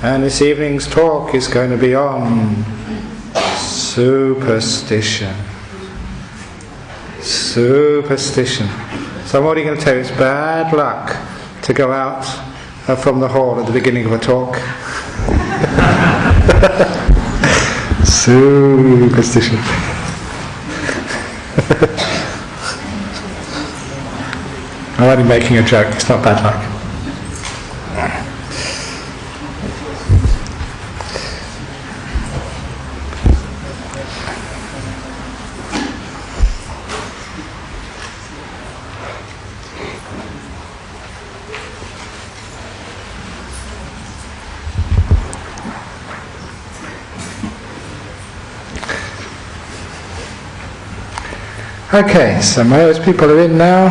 And this evening's talk is going to be on superstition. Superstition. So I'm already going to tell you it's bad luck to go out from the hall at the beginning of a talk. Superstition. I'm only making a joke, it's not bad luck. Okay, so most people are in now.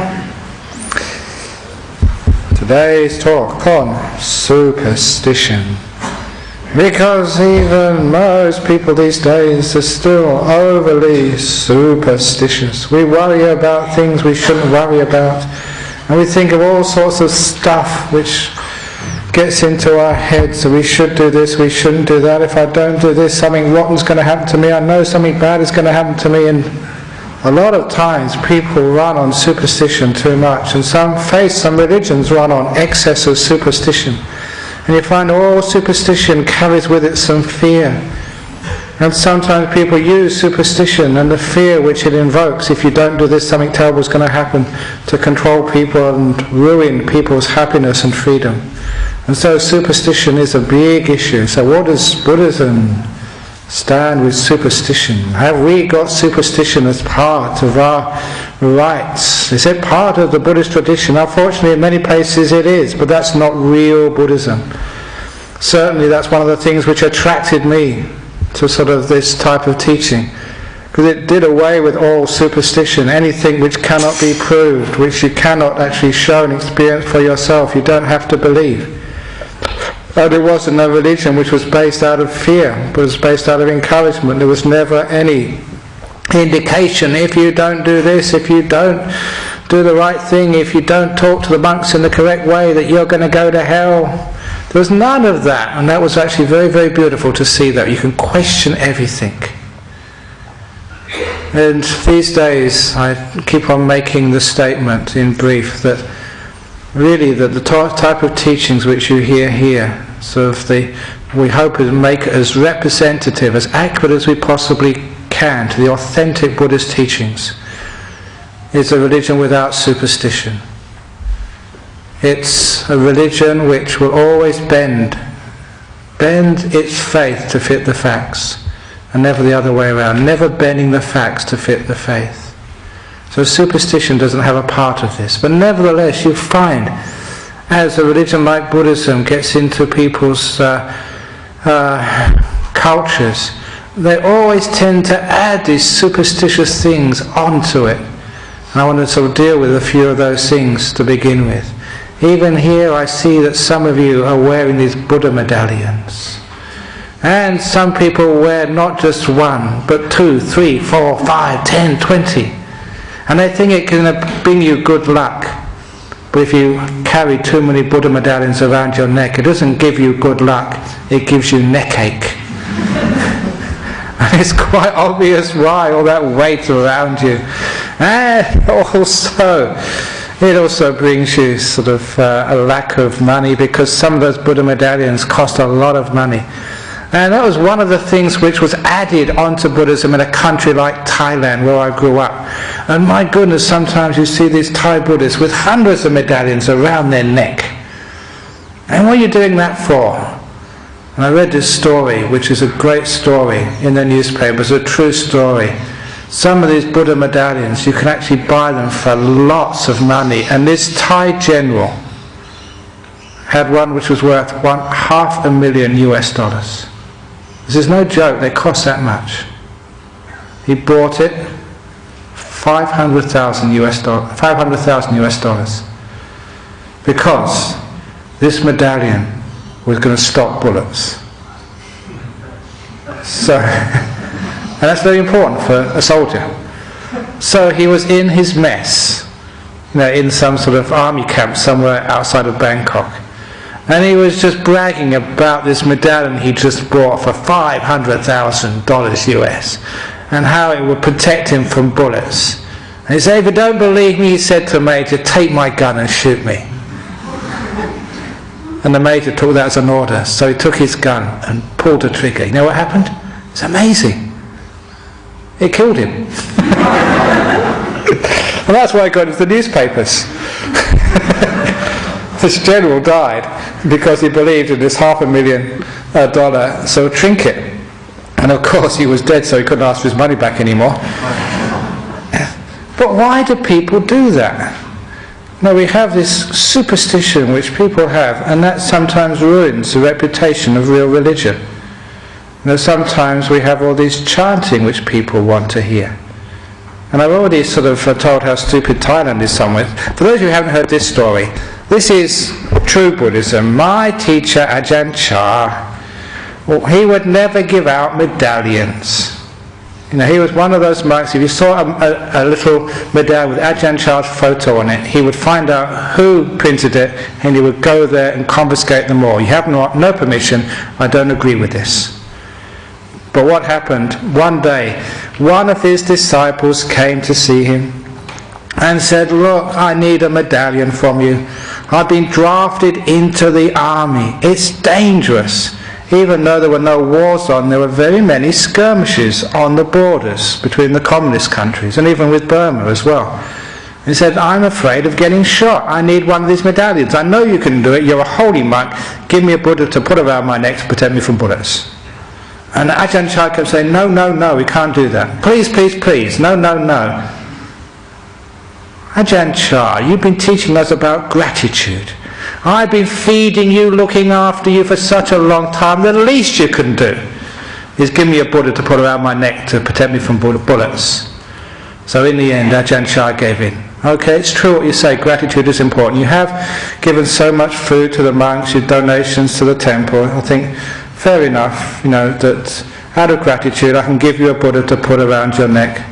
Today's talk on superstition. Because even most people these days are still overly superstitious. We worry about things we shouldn't worry about. And we think of all sorts of stuff which gets into our heads. So we should do this, we shouldn't do that. If I don't do this, something rotten's going to happen to me. I know something bad is going to happen to me. And a lot of times people run on superstition too much, and some religions run on excess of superstition. And you find all superstition carries with it some fear. And sometimes people use superstition and the fear which it invokes, if you don't do this, something terrible is going to happen, to control people and ruin people's happiness and freedom. And so superstition is a big issue. So what does Buddhism stand with superstition? Have we got superstition as part of our rites? Is it part of the Buddhist tradition? Unfortunately, in many places it is, but that's not real Buddhism. Certainly that's one of the things which attracted me to sort of this type of teaching, because it did away with all superstition. Anything which cannot be proved, which you cannot actually show and experience for yourself, you don't have to believe. But it wasn't a religion which was based out of fear, but was based out of encouragement. There was never any indication, if you don't do this, if you don't do the right thing, if you don't talk to the monks in the correct way, that you're going to go to hell. There was none of that, and that was actually very, very beautiful to see that. You can question everything. And these days I keep on making the statement in brief that really that the type of teachings which you hear here, we hope to make it as representative, as accurate as we possibly can to the authentic Buddhist teachings, is a religion without superstition. It's a religion which will always bend its faith to fit the facts, and never the other way around, never bending the facts to fit the faith. So superstition doesn't have a part of this. But nevertheless, you find, as a religion like Buddhism gets into people's cultures, they always tend to add these superstitious things onto it. And I want to sort of deal with a few of those things to begin with. Even here I see that some of you are wearing these Buddha medallions. And some people wear not just one, but 2, 3, 4, 5, 10, 20. And they think it can bring you good luck. But if you carry too many Buddha medallions around your neck, it doesn't give you good luck, it gives you neck ache. And it's quite obvious why, all that weight around you. And it also brings you sort of a lack of money, because some of those Buddha medallions cost a lot of money. And that was one of the things which was added onto Buddhism in a country like Thailand, where I grew up. And my goodness, sometimes you see these Thai Buddhists with hundreds of medallions around their neck. And what are you doing that for? And I read this story, which is a great story in the newspapers, a true story. Some of these Buddha medallions, you can actually buy them for lots of money. And this Thai general had one which was worth $500,000 US. This is no joke, they cost that much. He bought it, $500,000 US, because this medallion was going to stop bullets. So, and that's very important for a soldier. So he was in his mess, in some sort of army camp somewhere outside of Bangkok. And he was just bragging about this medallion he just bought for $500,000 US, and how it would protect him from bullets. And he said, "If you don't believe me," he said to the Major, "take my gun and shoot me." And the Major took that as an order, so he took his gun and pulled the trigger. You know what happened? It's amazing. It killed him. And that's why I got into the newspapers. This general died because he believed in this $500,000 so trinket. And of course he was dead, so he couldn't ask for his money back anymore. But why do people do that? Now we have this superstition which people have, and that sometimes ruins the reputation of real religion. Sometimes we have all these chanting which people want to hear. And I've already sort of told how stupid Thailand is somewhere. For those who haven't heard this story, this is true Buddhism. My teacher, Ajahn Brahm, well, he would never give out medallions. He was one of those monks, if you saw a little medallion with Ajahn Brahm's photo on it, he would find out who printed it, and he would go there and confiscate them all. You have no permission, I don't agree with this. But what happened? One day, one of his disciples came to see him and said, "Look, I need a medallion from you. I've been drafted into the army. It's dangerous. Even though there were no wars on, there were very many skirmishes on the borders between the communist countries and even with Burma as well." He said, "I'm afraid of getting shot. I need one of these medallions. I know you can do it. You're a holy monk. Give me a Buddha to put around my neck to protect me from bullets." And Ajahn Brahm kept saying, "No, no, no, we can't do that. Please, please, please. No, no, no. Ajahn Brahm, you've been teaching us about gratitude. I've been feeding you, looking after you for such a long time. The least you can do is give me a Buddha to put around my neck to protect me from bullets." So in the end, Ajahn Brahm gave in. Okay, it's true what you say, gratitude is important. You have given so much food to the monks, your donations to the temple. I think, fair enough, that out of gratitude I can give you a Buddha to put around your neck,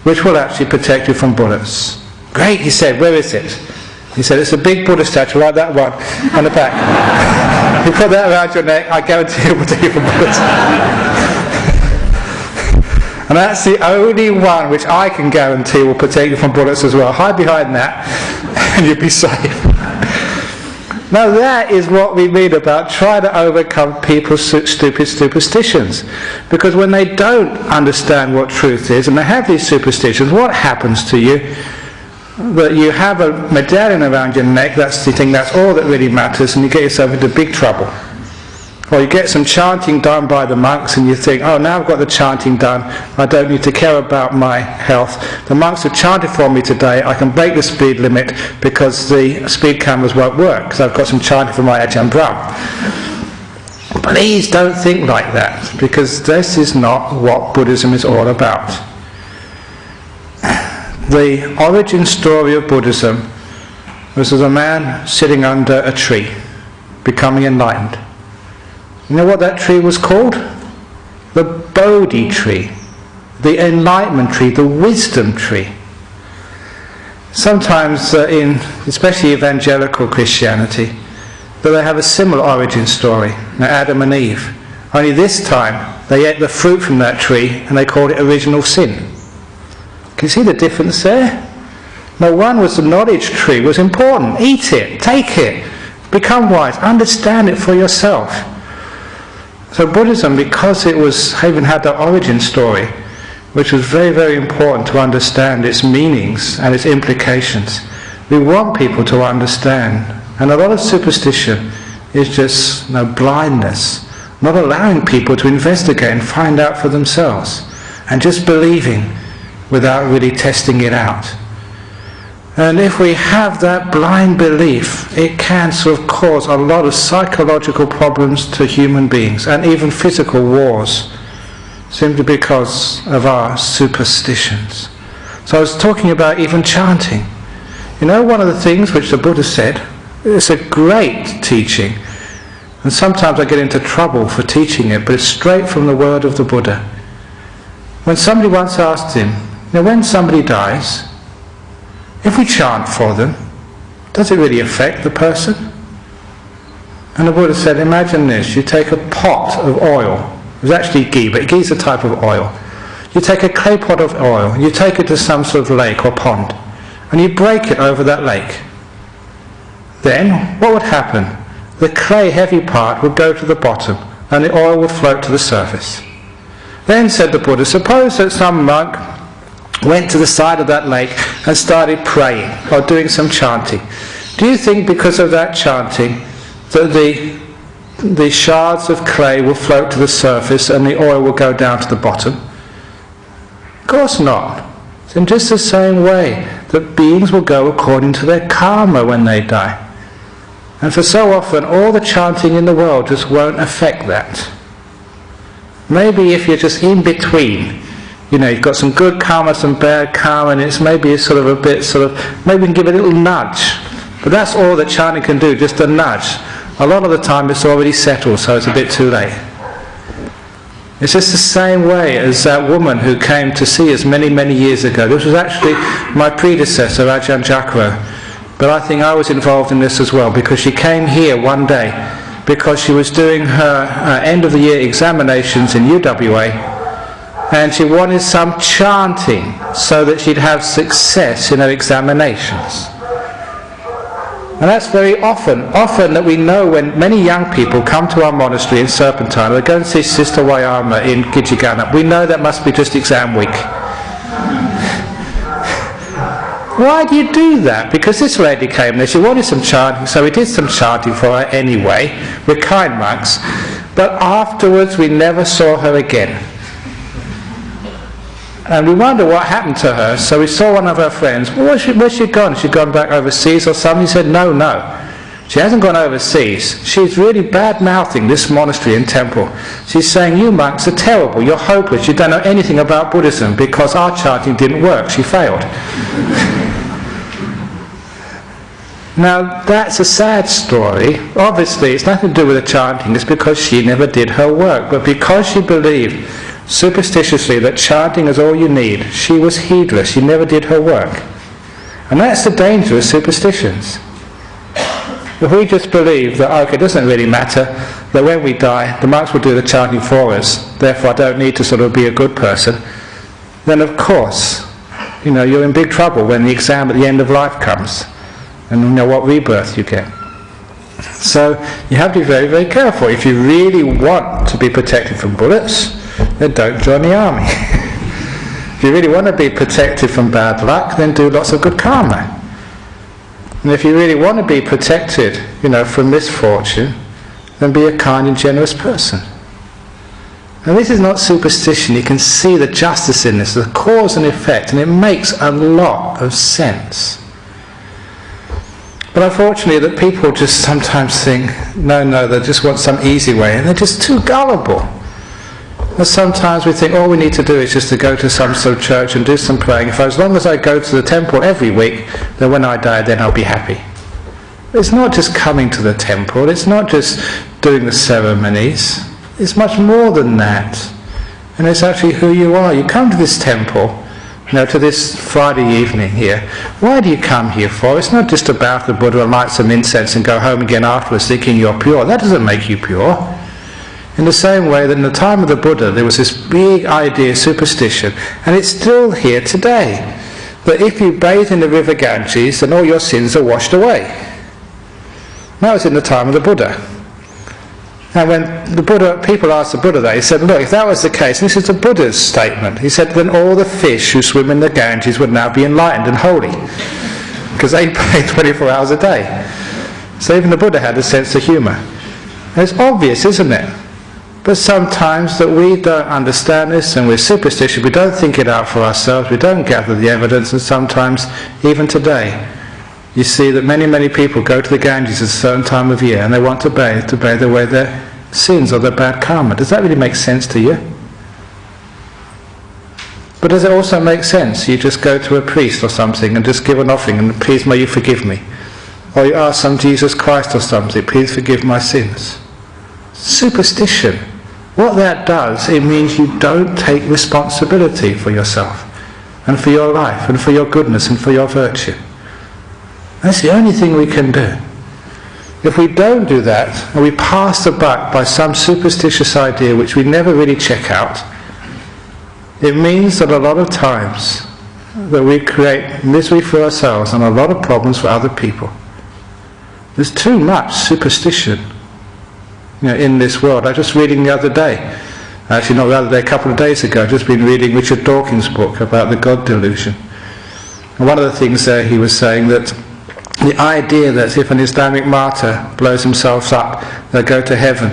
which will actually protect you from bullets. Great, he said, where is it? He said, it's a big Buddha statue like that one on the back. You put that around your neck, I guarantee it will protect you from bullets. And that's the only one which I can guarantee will protect you from bullets as well. Hide behind that and you'll be safe. Now that is what we mean about trying to overcome people's stupid superstitions. Because when they don't understand what truth is and they have these superstitions, what happens to you? That you have a medallion around your neck, that's the thing, that's all that really matters, and you get yourself into big trouble. Or you get some chanting done by the monks and you think, oh, now I've got the chanting done, I don't need to care about my health. The monks have chanted for me today, I can break the speed limit because the speed cameras won't work because I've got some chanting for my Ajahn Brahm. Please don't think like that, because this is not what Buddhism is all about. The origin story of Buddhism was as a man sitting under a tree, becoming enlightened. You know what that tree was called? The Bodhi tree, the enlightenment tree, the wisdom tree. Sometimes in especially evangelical Christianity, that they have a similar origin story, Adam and Eve. Only this time they ate the fruit from that tree and they called it original sin. Can you see the difference there? No, one was the knowledge tree, was important. Eat it, take it, become wise, understand it for yourself. So Buddhism, because it even had that origin story, which was very, very important to understand its meanings and its implications, we want people to understand. And a lot of superstition is just blindness, not allowing people to investigate and find out for themselves, and just believing without really testing it out. And if we have that blind belief, it can sort of cause a lot of psychological problems to human beings, and even physical wars, simply because of our superstitions. So I was talking about even chanting. You know, one of the things which the Buddha said, it's a great teaching, and sometimes I get into trouble for teaching it, but it's straight from the word of the Buddha. When somebody once asked him, when somebody dies, if we chant for them, does it really affect the person? And the Buddha said, imagine this, you take a pot of oil. It was actually ghee, but ghee is a type of oil. You take a clay pot of oil, and you take it to some sort of lake or pond, and you break it over that lake. Then, what would happen? The clay heavy part would go to the bottom, and the oil would float to the surface. Then, said the Buddha, suppose that some monk went to the side of that lake and started praying, or doing some chanting. Do you think because of that chanting, that the shards of clay will float to the surface and the oil will go down to the bottom? Of course not. It's in just the same way that beings will go according to their karma when they die. And for so often, all the chanting in the world just won't affect that. Maybe if you're just in between, you've got some good karma, some bad karma, and it's maybe sort of a bit maybe we can give it a little nudge. But that's all that chanting can do, just a nudge. A lot of the time it's already settled, so it's a bit too late. It's just the same way as that woman who came to see us many, many years ago. This was actually my predecessor, Ajahn Brahm. But I think I was involved in this as well, because she came here one day because she was doing her end of the year examinations in UWA, and she wanted some chanting so that she'd have success in her examinations. And that's very often that we know when many young people come to our monastery in Serpentine, or they go and see Sister Wayama in Gijigana, we know that must be just exam week. Why do you do that? Because this lady came there, she wanted some chanting, so we did some chanting for her anyway. We're kind monks. But afterwards we never saw her again. And we wonder what happened to her, so we saw one of her friends. Well, where's she gone? She gone back overseas or something? He said, no. She hasn't gone overseas. She's really bad-mouthing this monastery and temple. She's saying, you monks are terrible, you're hopeless, you don't know anything about Buddhism because our chanting didn't work, she failed. Now, that's a sad story. Obviously, it's nothing to do with the chanting, it's because she never did her work. But because she believed superstitiously that chanting is all you need, she was heedless, she never did her work. And that's the danger of superstitions. If we just believe that, okay, it doesn't really matter, that when we die, the monks will do the chanting for us, therefore I don't need to sort of be a good person, then of course, you're in big trouble when the exam at the end of life comes, and you know what rebirth you get. So you have to be very, very careful. If you really want to be protected from bullets, then don't join the army. If you really want to be protected from bad luck, then do lots of good karma. And if you really want to be protected, from misfortune, then be a kind and generous person. And this is not superstition. You can see the justice in this, the cause and effect, and it makes a lot of sense. But unfortunately, that people just sometimes think, no, they just want some easy way, and they're just too gullible. And sometimes we think all we need to do is just to go to some sort of church and do some praying. If as long as I go to the temple every week, then when I die, then I'll be happy. It's not just coming to the temple, it's not just doing the ceremonies, it's much more than that. And it's actually who you are. You come to this temple, to this Friday evening here. Why do you come here for? It's not just about the Buddha and light some incense and go home again afterwards thinking you're pure. That doesn't make you pure. In the same way that in the time of the Buddha there was this big idea, superstition, and it's still here today, that if you bathe in the river Ganges then all your sins are washed away. That was in the time of the Buddha. And when the Buddha, people asked the Buddha that, he said, look, if that was the case, and this is the Buddha's statement, he said, then all the fish who swim in the Ganges would now be enlightened and holy, because they bathe 24 hours a day. So even the Buddha had a sense of humour. And it's obvious, isn't it? But sometimes that we don't understand this and we're superstitious, we don't think it out for ourselves, we don't gather the evidence, and sometimes, even today, you see that many, many people go to the Ganges at a certain time of year and they want to bathe away their sins or their bad karma. Does that really make sense to you? But does it also make sense you just go to a priest or something and just give an offering and please may you forgive me? Or you ask some Jesus Christ or something, please forgive my sins? Superstition. What that does, it means you don't take responsibility for yourself and for your life and for your goodness and for your virtue. That's the only thing we can do. If we don't do that, and we pass the buck by some superstitious idea which we never really check out, it means that a lot of times that we create misery for ourselves and a lot of problems for other people. There's too much superstition, in this world. I was just reading the other day, actually not the other day, a couple of days ago, I've just been reading Richard Dawkins' book about the God delusion. And one of the things there he was saying that the idea that if an Islamic martyr blows himself up, they'll go to heaven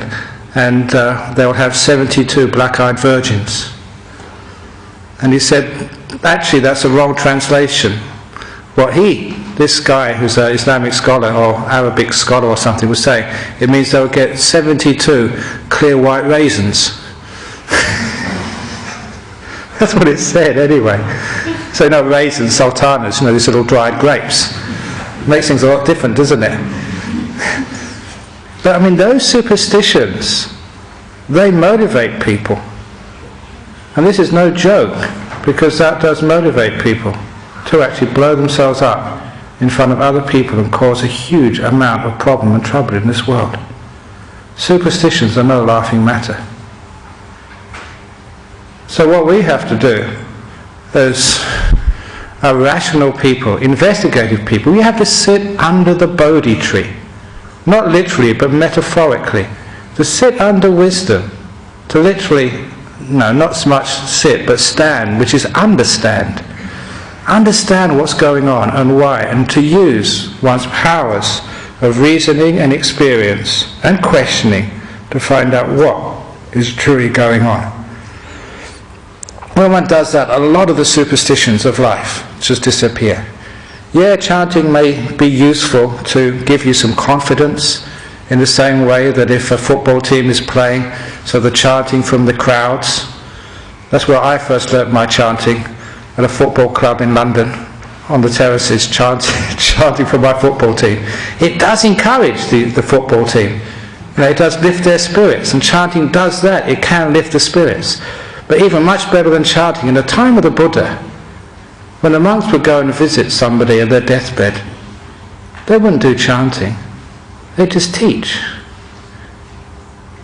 and they'll have 72 black-eyed virgins. And he said, actually that's a wrong translation. What this guy who's an Islamic scholar or Arabic scholar or something was saying, it means they'll get 72 clear white raisins. That's what it said anyway. So raisins, sultanas, these little dried grapes. Makes things a lot different, doesn't it? But those superstitions, they motivate people. And this is no joke, because that does motivate people to actually blow themselves up in front of other people and cause a huge amount of problem and trouble in this world. Superstitions are no laughing matter. So what we have to do as rational people, investigative people, we have to sit under the Bodhi tree. Not literally, but metaphorically. To sit under wisdom. To literally, not so much sit, but stand, which is understand. Understand what's going on and why, and to use one's powers of reasoning and experience and questioning to find out what is truly going on. When one does that, a lot of the superstitions of life just disappear. Yeah, chanting may be useful to give you some confidence in the same way that if a football team is playing, so the chanting from the crowds. That's where I first learnt my chanting, at a football club in London, on the terraces, chanting for my football team. It does encourage the football team. It does lift their spirits, and chanting does that. It can lift the spirits. But even much better than chanting, in the time of the Buddha, when the monks would go and visit somebody at their deathbed, they wouldn't do chanting. They'd just teach.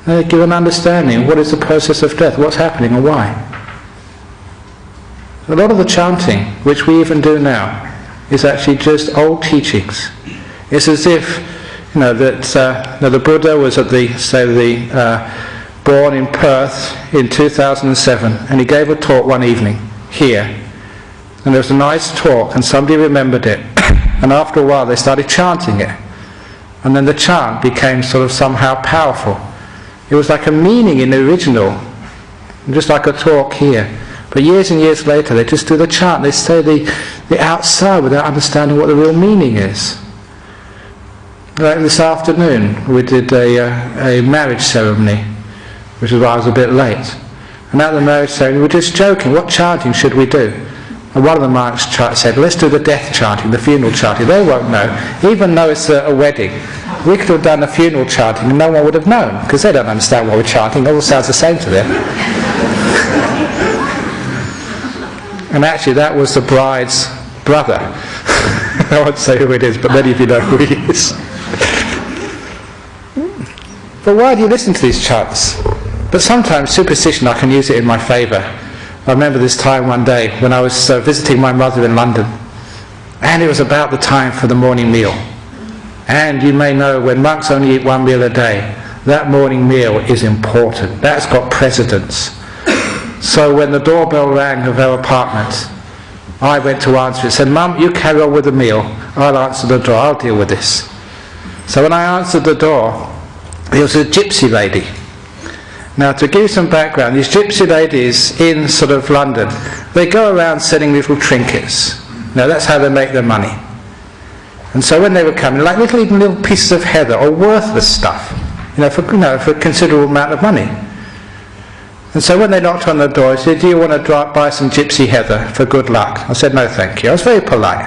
They'd give an understanding of what is the process of death, what's happening and why. A lot of the chanting, which we even do now, is actually just old teachings. It's as if, the Buddha was born in Perth in 2007, and he gave a talk one evening here, and there was a nice talk, and somebody remembered it, and after a while they started chanting it, and then the chant became sort of somehow powerful. It was like a meaning in the original, just like a talk here. But years and years later, they just do the chant. They say the outside without understanding what the real meaning is. Like this afternoon, we did a marriage ceremony, which is why I was a bit late. And at the marriage ceremony, we were just joking, what chanting should we do? And one of the monks said, let's do the death chanting, the funeral chanting. They won't know, even though it's a wedding. We could have done the funeral chanting and no one would have known, because they don't understand what we're chanting. It all sounds the same to them. And actually that was the bride's brother. I won't say who it is, but many of you know who he is. But why do you listen to these chants? But sometimes superstition, I can use it in my favour. I remember this time one day when I was visiting my mother in London, and it was about the time for the morning meal. And you may know, when monks only eat one meal a day, that morning meal is important. That's got precedence. So when the doorbell rang of our apartment, I went to answer it. Said, Mum, you carry on with the meal. I'll answer the door. I'll deal with this. So when I answered the door, it was a gypsy lady. Now, to give you some background, these gypsy ladies in sort of London, they go around selling little trinkets. Now, that's how they make their money. And so when they were coming, like little pieces of heather or worthless stuff, for a considerable amount of money. And so when they knocked on the door, he said, do you want to buy some gypsy heather for good luck? I said, no thank you. I was very polite.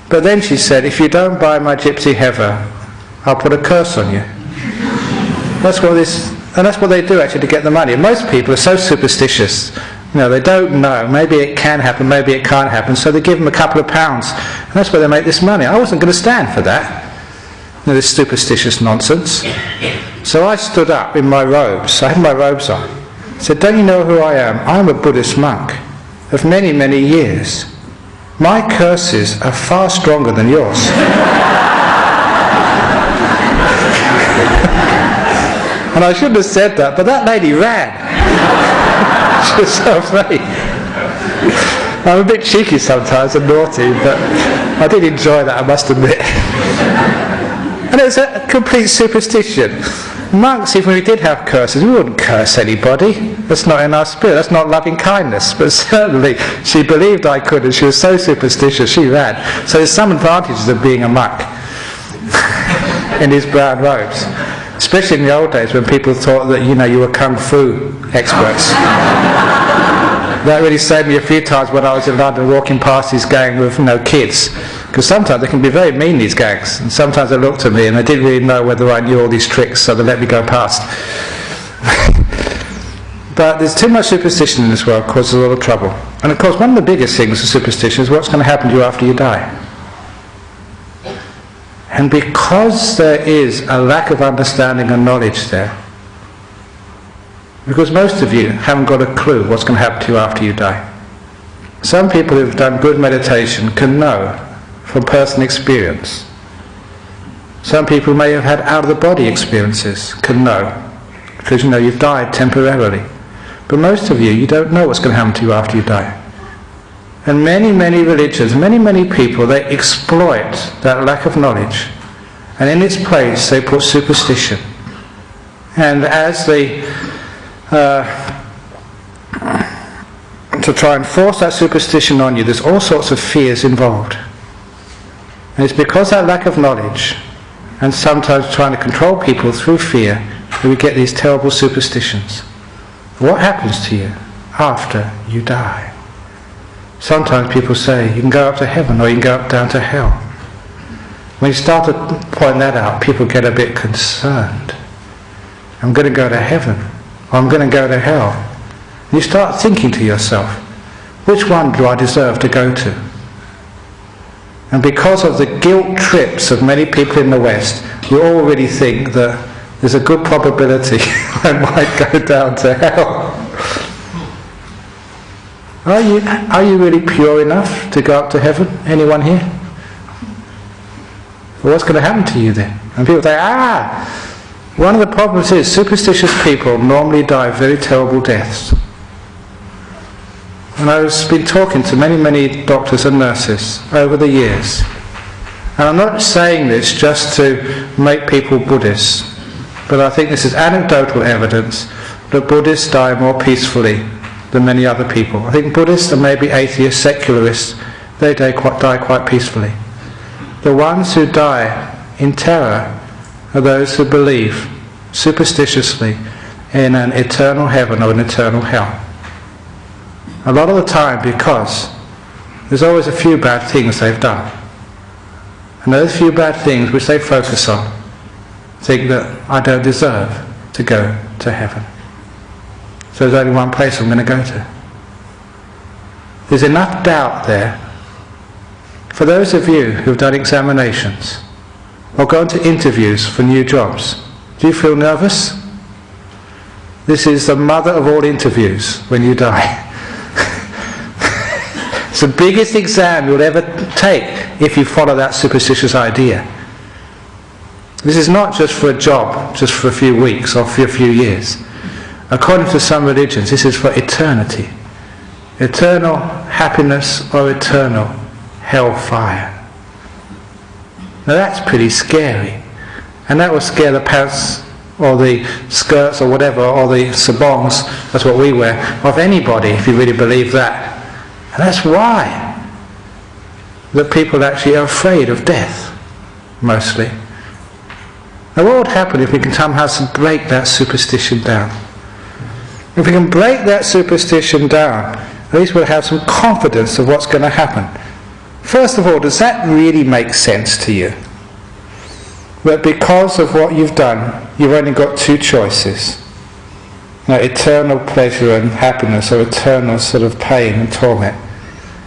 But then she said, if you don't buy my gypsy heather, I'll put a curse on you. That's what they do actually to get the money. And most people are so superstitious. They don't know. Maybe it can happen, maybe it can't happen. So they give them a couple of pounds. And that's where they make this money. I wasn't going to stand for that. this superstitious nonsense. So I stood up in my robes. I had my robes on. I said, don't you know who I am? I'm a Buddhist monk of many, many years. My curses are far stronger than yours. And I shouldn't have said that, but that lady ran. She was so afraid. I'm a bit cheeky sometimes and naughty, but I did enjoy that, I must admit. And it was a complete superstition. Monks, even if we did have curses, we wouldn't curse anybody. That's not in our spirit, that's not loving kindness. But certainly she believed I could, and she was so superstitious, she ran. So there's some advantages of being a monk in these brown robes. Especially in the old days when people thought that, you were kung fu experts. That really saved me a few times when I was in London walking past these gang with kids. Because sometimes they can be very mean, these gangs. And sometimes they looked at me and they didn't really know whether I knew all these tricks, so they let me go past. But there's too much superstition in this world, causes a lot of trouble. And of course, one of the biggest things of superstition is what's going to happen to you after you die. And because there is a lack of understanding and knowledge there, because most of you haven't got a clue what's going to happen to you after you die. Some people who've done good meditation can know from personal experience. Some people may have had out-of-the-body experiences, can know, because you've died temporarily. But most of you don't know what's going to happen to you after you die. And many, many religions, many, many people, they exploit that lack of knowledge. And in its place, they put superstition. And as they, to try and force that superstition on you, there's all sorts of fears involved. And it's because of that lack of knowledge, and sometimes trying to control people through fear, that we get these terrible superstitions. What happens to you after you die? Sometimes people say you can go up to heaven or you can go down to hell. When you start to point that out, people get a bit concerned. I'm going to go to heaven or I'm going to go to hell. And you start thinking to yourself, which one do I deserve to go to? And because of the guilt trips of many people in the West, you already think that there's a good probability I might go down to hell. Are you really pure enough to go up to heaven? Anyone here? Well, what's going to happen to you then? And people say, one of the problems is superstitious people normally die very terrible deaths. And I've been talking to many, many doctors and nurses over the years. And I'm not saying this just to make people Buddhists, but I think this is anecdotal evidence that Buddhists die more peacefully than many other people. I think Buddhists and maybe atheists, secularists, they die quite peacefully. The ones who die in terror are those who believe superstitiously in an eternal heaven or an eternal hell. A lot of the time, because there's always a few bad things they've done. And those few bad things which they focus on, think that I don't deserve to go to heaven. So there's only one place I'm going to go to. There's enough doubt there. For those of you who've done examinations or gone to interviews for new jobs, do you feel nervous? This is the mother of all interviews when you die. It's the biggest exam you'll ever take if you follow that superstitious idea. This is not just for a job, just for a few weeks or for a few years. According to some religions, this is for eternity. Eternal happiness or eternal hellfire. Now that's pretty scary. And that will scare the pants or the skirts or whatever, or the sarongs, that's what we wear, of anybody if you really believe that. And that's why that people actually are afraid of death, mostly. Now what would happen if we can somehow break that superstition down? If we can break that superstition down, at least we'll have some confidence of what's going to happen. First of all, does that really make sense to you? That because of what you've done, you've only got two choices. Eternal pleasure and happiness, or eternal sort of pain and torment.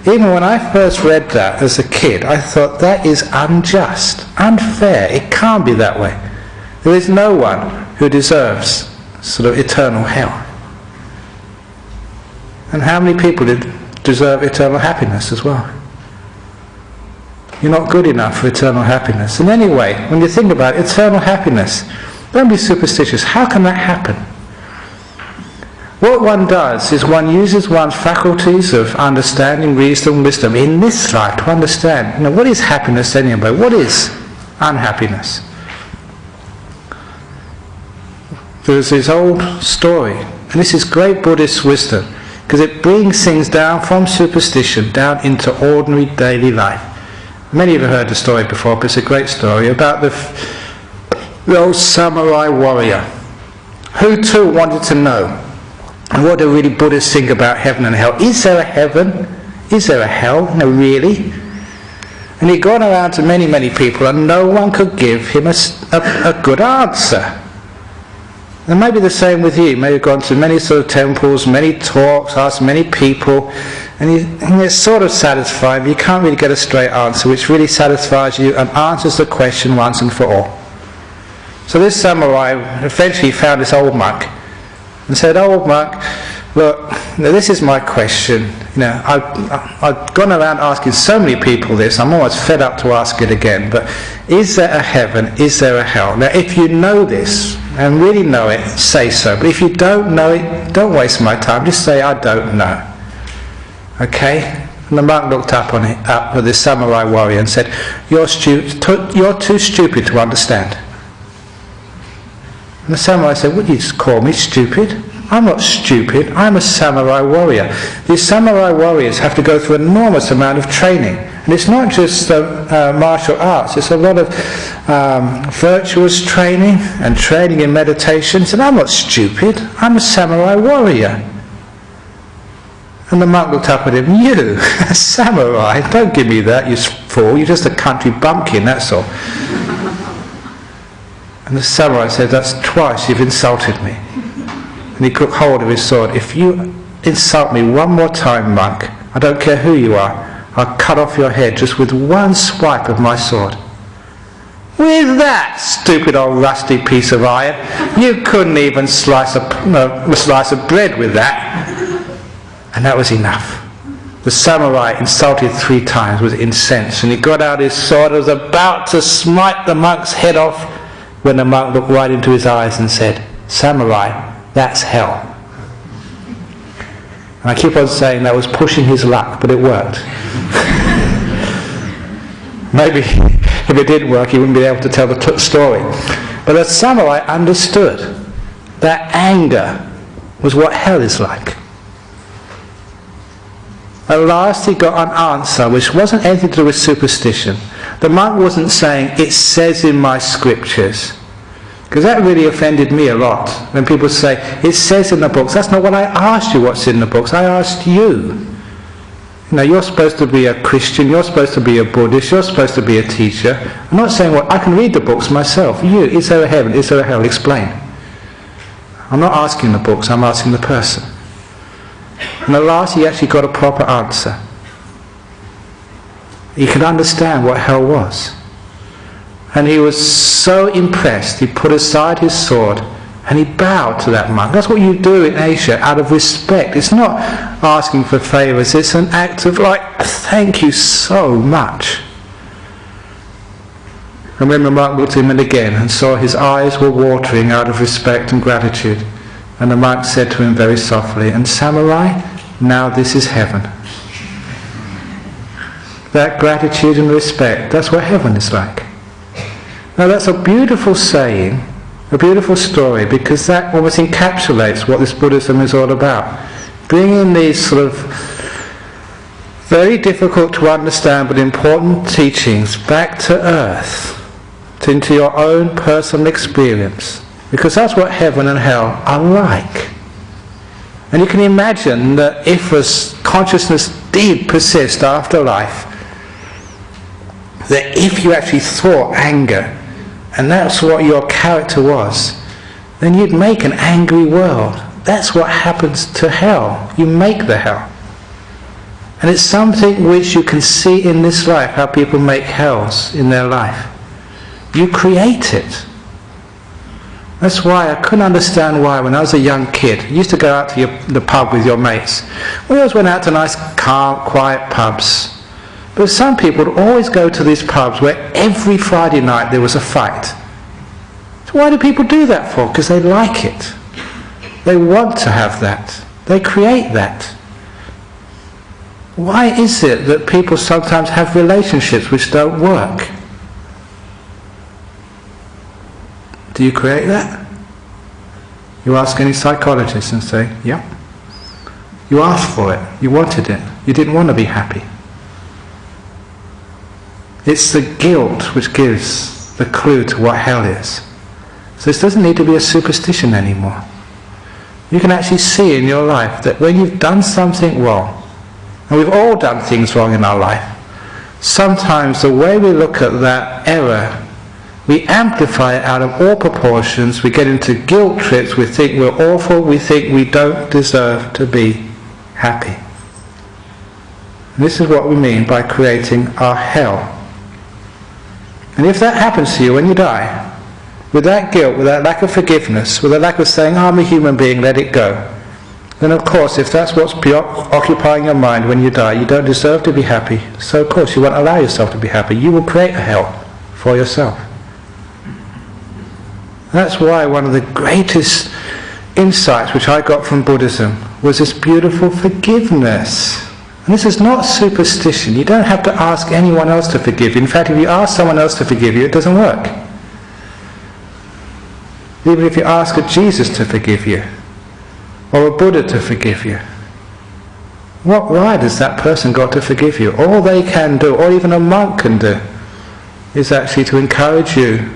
Even when I first read that as a kid, I thought that is unjust, unfair. It can't be that way. There is no one who deserves sort of eternal hell. And how many people deserve eternal happiness as well? You're not good enough for eternal happiness. And anyway, when you think about eternal happiness, don't be superstitious. How can that happen? What one does is one uses one's faculties of understanding, wisdom in this life to understand, what is happiness anyway? What is unhappiness? There's this old story, and this is great Buddhist wisdom, because it brings things down from superstition down into ordinary daily life. Many of you have heard the story before, but it's a great story about the old samurai warrior, who too wanted to know, and what do really Buddhists think about heaven and hell? Is there a heaven? Is there a hell? No, really? And he'd gone around to many, many people, and no one could give him a good answer. And maybe the same with you. Maybe you've gone to many sort of temples, many talks, asked many people, and it's sort of satisfying, but you can't really get a straight answer which really satisfies you and answers the question once and for all. So this samurai eventually found this old monk and said, "Old monk, look, this is my question. I've gone around asking so many people this, I'm almost fed up to ask it again, but is there a heaven? Is there a hell? Now if you know this, and really know it, say so. But if you don't know it, don't waste my time, just say, I don't know." Okay? And the monk looked up at this samurai warrior and said, you're too stupid to understand. And the samurai said, "Would you just call me stupid? I'm not stupid, I'm a samurai warrior." These samurai warriors have to go through an enormous amount of training. And it's not just martial arts, it's a lot of virtuous training and training in meditation. He said, "I'm not stupid, I'm a samurai warrior." And the monk looked up at him, "You, a samurai? Don't give me that, you fool, you're just a country bumpkin, that's all." And the samurai said, "That's twice you've insulted me." And he took hold of his sword. "If you insult me one more time, monk, I don't care who you are, I'll cut off your head just with one swipe of my sword." "With that, stupid old rusty piece of iron, you couldn't even slice a bread with that." And that was enough. The samurai, insulted 3 times, was incensed, and he got out his sword and was about to smite the monk's head off when the monk looked right into his eyes and said, "Samurai, that's hell." And I keep on saying that was pushing his luck, but it worked. Maybe if it didn't work, he wouldn't be able to tell the story. But the samurai understood that anger was what hell is like. At last he got an answer which wasn't anything to do with superstition. The monk wasn't saying, "It says in my scriptures." Because that really offended me a lot. When people say, "It says in the books." That's not what I asked you, what's in the books. I asked you. You're supposed to be a Christian, you're supposed to be a Buddhist, you're supposed to be a teacher. I'm not saying, "Well, I can read the books myself." You, is there a heaven, is there a hell? Explain. I'm not asking the books, I'm asking the person. And at last he actually got a proper answer. He could understand what hell was. And he was so impressed, he put aside his sword and he bowed to that monk. That's what you do in Asia, out of respect. It's not asking for favours, it's an act of thank you so much. And when the monk looked at him again and saw his eyes were watering out of respect and gratitude, and the monk said to him very softly, "And samurai, now this is heaven." That gratitude and respect, that's what heaven is like. Now that's a beautiful saying, a beautiful story, because that almost encapsulates what this Buddhism is all about. Bringing these sort of very difficult to understand but important teachings back to earth, into your own personal experience, because that's what heaven and hell are like. And you can imagine that if this consciousness did persist after life, that if you actually thought anger, and that's what your character was, then you'd make an angry world. That's what happens to hell. You make the hell. And it's something which you can see in this life, how people make hells in their life. You create it. That's why I couldn't understand why when I was a young kid, you used to go out to the pub with your mates. We always went out to nice, calm, quiet pubs. But some people would always go to these pubs where every Friday night there was a fight. So why do people do that for? Because they like it. They want to have that. They create that. Why is it that people sometimes have relationships which don't work? Do you create that? You ask any psychologist and say, yep. You asked for it. You wanted it. You didn't want to be happy. It's the guilt which gives the clue to what hell is. So this doesn't need to be a superstition anymore. You can actually see in your life that when you've done something wrong, and we've all done things wrong in our life, sometimes the way we look at that error, we amplify it out of all proportions, we get into guilt trips, we think we're awful, we think we don't deserve to be happy. And this is what we mean by creating our hell. And if that happens to you when you die, with that guilt, with that lack of forgiveness, with that lack of saying, I'm a human being, let it go, then of course, if that's what's occupying your mind when you die, you don't deserve to be happy. So of course you won't allow yourself to be happy. You will create a hell for yourself. That's why one of the greatest insights which I got from Buddhism was this beautiful forgiveness. And this is not superstition. You don't have to ask anyone else to forgive you. In fact, if you ask someone else to forgive you, it doesn't work. Even if you ask a Jesus to forgive you, or a Buddha to forgive you, what right has that person got to forgive you? All they can do, or even a monk can do, is actually to encourage you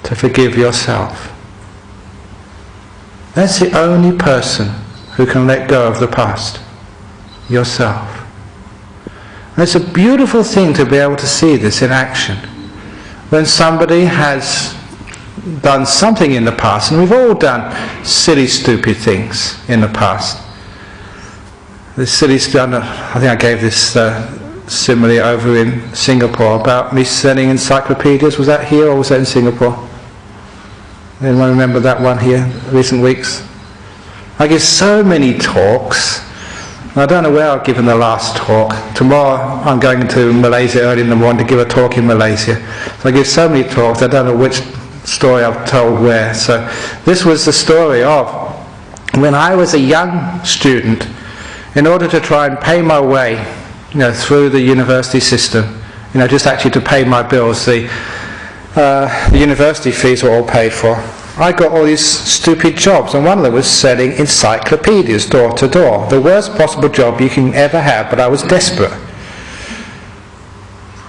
to forgive yourself. That's the only person who can let go of the past. Yourself. And it's a beautiful thing to be able to see this in action. When somebody has done something in the past, and we've all done silly, stupid things in the past. This silly, I think I gave this simile over in Singapore about me selling encyclopedias. Was that here or was that in Singapore? Anyone remember that one here, recent weeks? I give so many talks. I don't know where I've given the last talk. Tomorrow I'm going to Malaysia early in the morning to give a talk in Malaysia. So I give so many talks, I don't know which story I've told where. So this was the story of when I was a young student, in order to try and pay my way, through the university system, just actually to pay my bills. The university fees were all paid for. I got all these stupid jobs, and one of them was selling encyclopedias door to door. The worst possible job you can ever have, but I was desperate.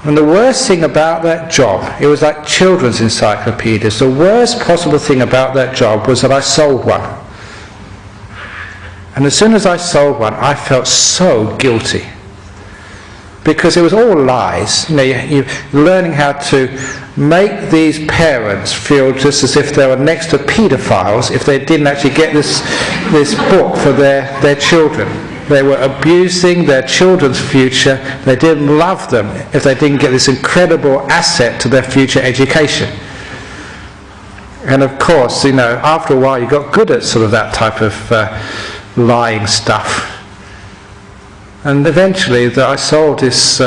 And the worst thing about that job, it was like children's encyclopedias. The worst possible thing about that job was that I sold one. And as soon as I sold one, I felt so guilty. Because it was all lies. You're learning how to make these parents feel just as if they were next to paedophiles if they didn't actually get this book for their children. They were abusing their children's future. They didn't love them if they didn't get this incredible asset to their future education. And of course, after a while you got good at sort of that type of lying stuff. And eventually I sold this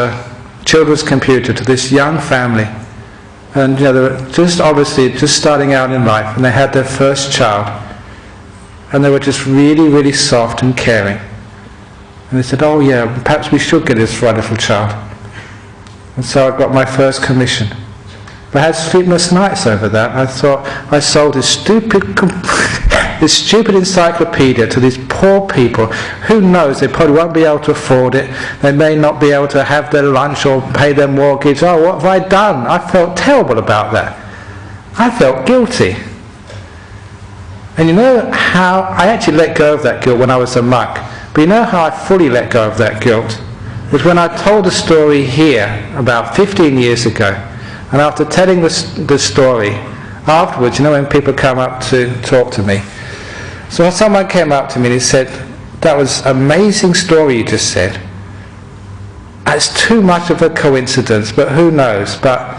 children's computer to this young family. And they were just starting out in life, and they had their first child. And they were just really, really soft and caring. And they said, oh yeah, perhaps we should get this wonderful child. And so I got my first commission. But I had sleepless nights over that. I thought I sold this stupid encyclopedia to these poor people. Who knows, they probably won't be able to afford it. They may not be able to have their lunch or pay their mortgage. Oh, what have I done? I felt terrible about that. I felt guilty. And you know how I actually let go of that guilt when I was a monk. But you know how I fully let go of that guilt? Was when I told a story here about 15 years ago. And after telling the story, afterwards, when people come up to talk to me. So someone came up to me and he said, that was an amazing story you just said. it's too much of a coincidence, but who knows. But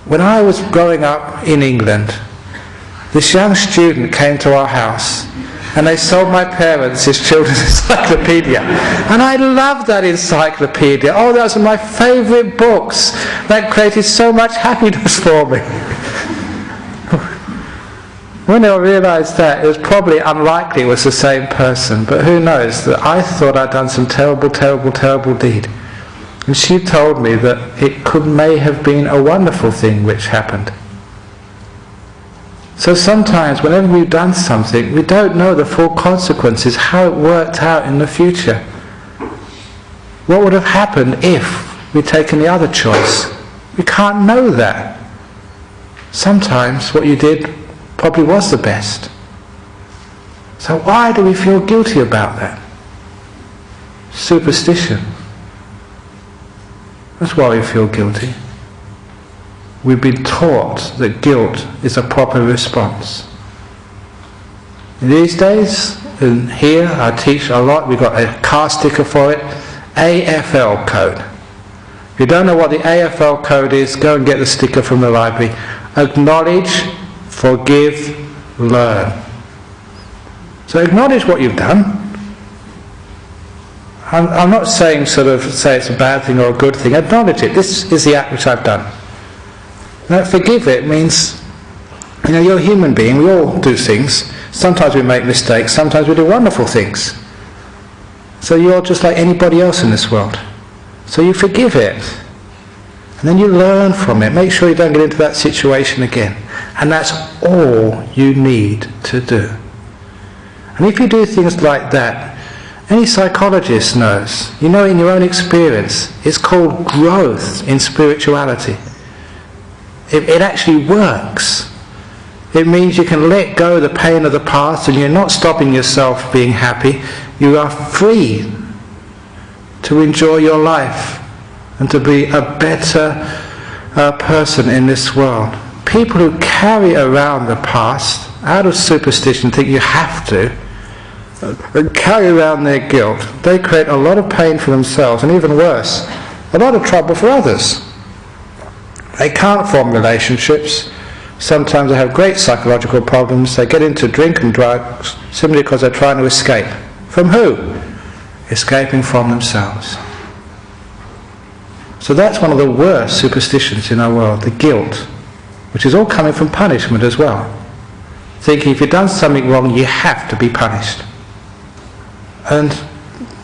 when I was growing up in England, this young student came to our house and they sold my parents his children's encyclopedia. And I loved that encyclopedia. Oh, those were my favourite books. That created so much happiness for me. When I realised that, it was probably unlikely it was the same person, but who knows, that I thought I'd done some terrible, terrible, terrible deed. And she told me that it may have been a wonderful thing which happened. So sometimes, whenever we've done something, we don't know the full consequences, how it worked out in the future. What would have happened if we'd taken the other choice? We can't know that. Sometimes what you did probably was the best. So why do we feel guilty about that? Superstition. That's why we feel guilty. We've been taught that guilt is a proper response. These days, and here I teach a lot, we've got a car sticker for it, AFL code. If you don't know what the AFL code is, go and get the sticker from the library. Acknowledge, forgive, learn. So acknowledge what you've done. I'm not saying say it's a bad thing or a good thing. Acknowledge it. This is the act which I've done. Now, forgive it means, you're a human being. We all do things. Sometimes we make mistakes. Sometimes we do wonderful things. So you're just like anybody else in this world. So you forgive it. And then you learn from it. Make sure you don't get into that situation again. And that's all you need to do. And if you do things like that, any psychologist knows, in your own experience, it's called growth in spirituality. It actually works. It means you can let go of the pain of the past and you're not stopping yourself being happy. You are free to enjoy your life and to be a better person in this world. People who carry around the past out of superstition, think you have to, and carry around their guilt, they create a lot of pain for themselves, and even worse, a lot of trouble for others. They can't form relationships. Sometimes they have great psychological problems. They get into drink and drugs simply because they're trying to escape. From who? Escaping from themselves. So that's one of the worst superstitions in our world, the guilt, which is all coming from punishment as well. Thinking if you've done something wrong, you have to be punished. And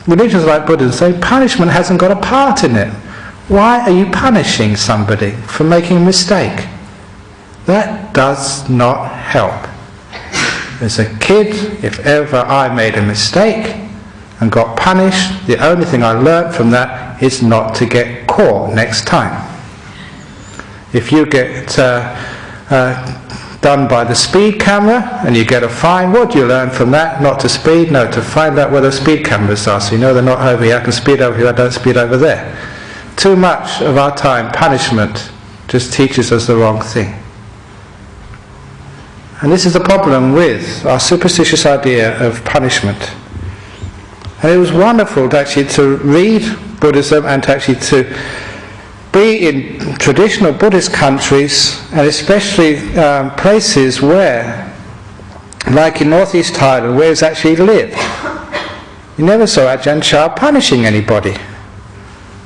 religions like Buddhism say punishment hasn't got a part in it. Why are you punishing somebody for making a mistake? That does not help. As a kid, if ever I made a mistake and got punished, the only thing I learnt from that is not to get caught next time. If you get done by the speed camera and you get a fine, what do you learn from that? Not to speed? No, to find out where the speed cameras are, so they're not over here. I can speed over here, I don't speed over there. Too much of our time, punishment just teaches us the wrong thing. And this is the problem with our superstitious idea of punishment. And it was wonderful to read Buddhism and to be in traditional Buddhist countries, and especially places where, like in northeast Thailand, where it's actually lived. You never saw Ajahn Brahm punishing anybody.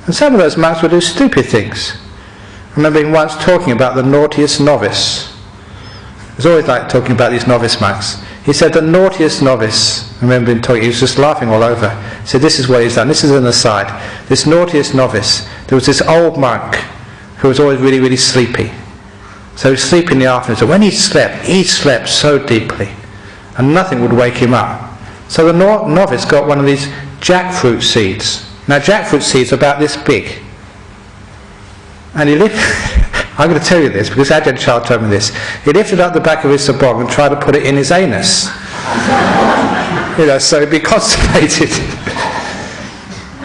And some of those monks would do stupid things. I remember him once talking about the naughtiest novice. It was always like talking about these novice monks. He said the naughtiest novice, I remember him talking, he was just laughing all over. He said, this is what he's done, this is an aside. This naughtiest novice, there was this old monk who was always really, really sleepy. So he would sleep in the afternoon. So when he slept so deeply, and nothing would wake him up. So the novice got one of these jackfruit seeds. Now jackfruit seeds are about this big. And he lifted, I'm going to tell you this because Ajahn Brahm told me this. He lifted up the back of his sabong and tried to put it in his anus. So he'd be constipated.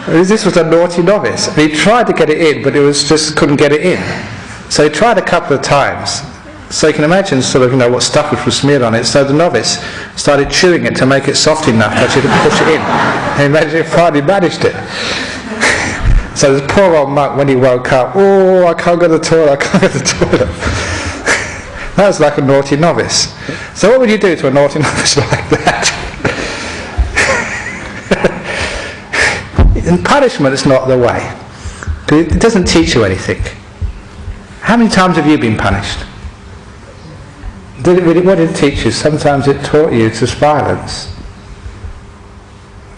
This was a naughty novice. He tried to get it in, but it was just couldn't get it in. So he tried a couple of times. So you can imagine what stuff which was smeared on it. So the novice started chewing it to make it soft enough that you could push it in. And imagine he finally managed it. So this poor old monk, when he woke up, oh, I can't go to the toilet, I can't go to the toilet. That was like a naughty novice. So what would you do to a naughty novice like that? And punishment is not the way. It doesn't teach you anything. How many times have you been punished? What did it teach you? Sometimes it taught you to violence.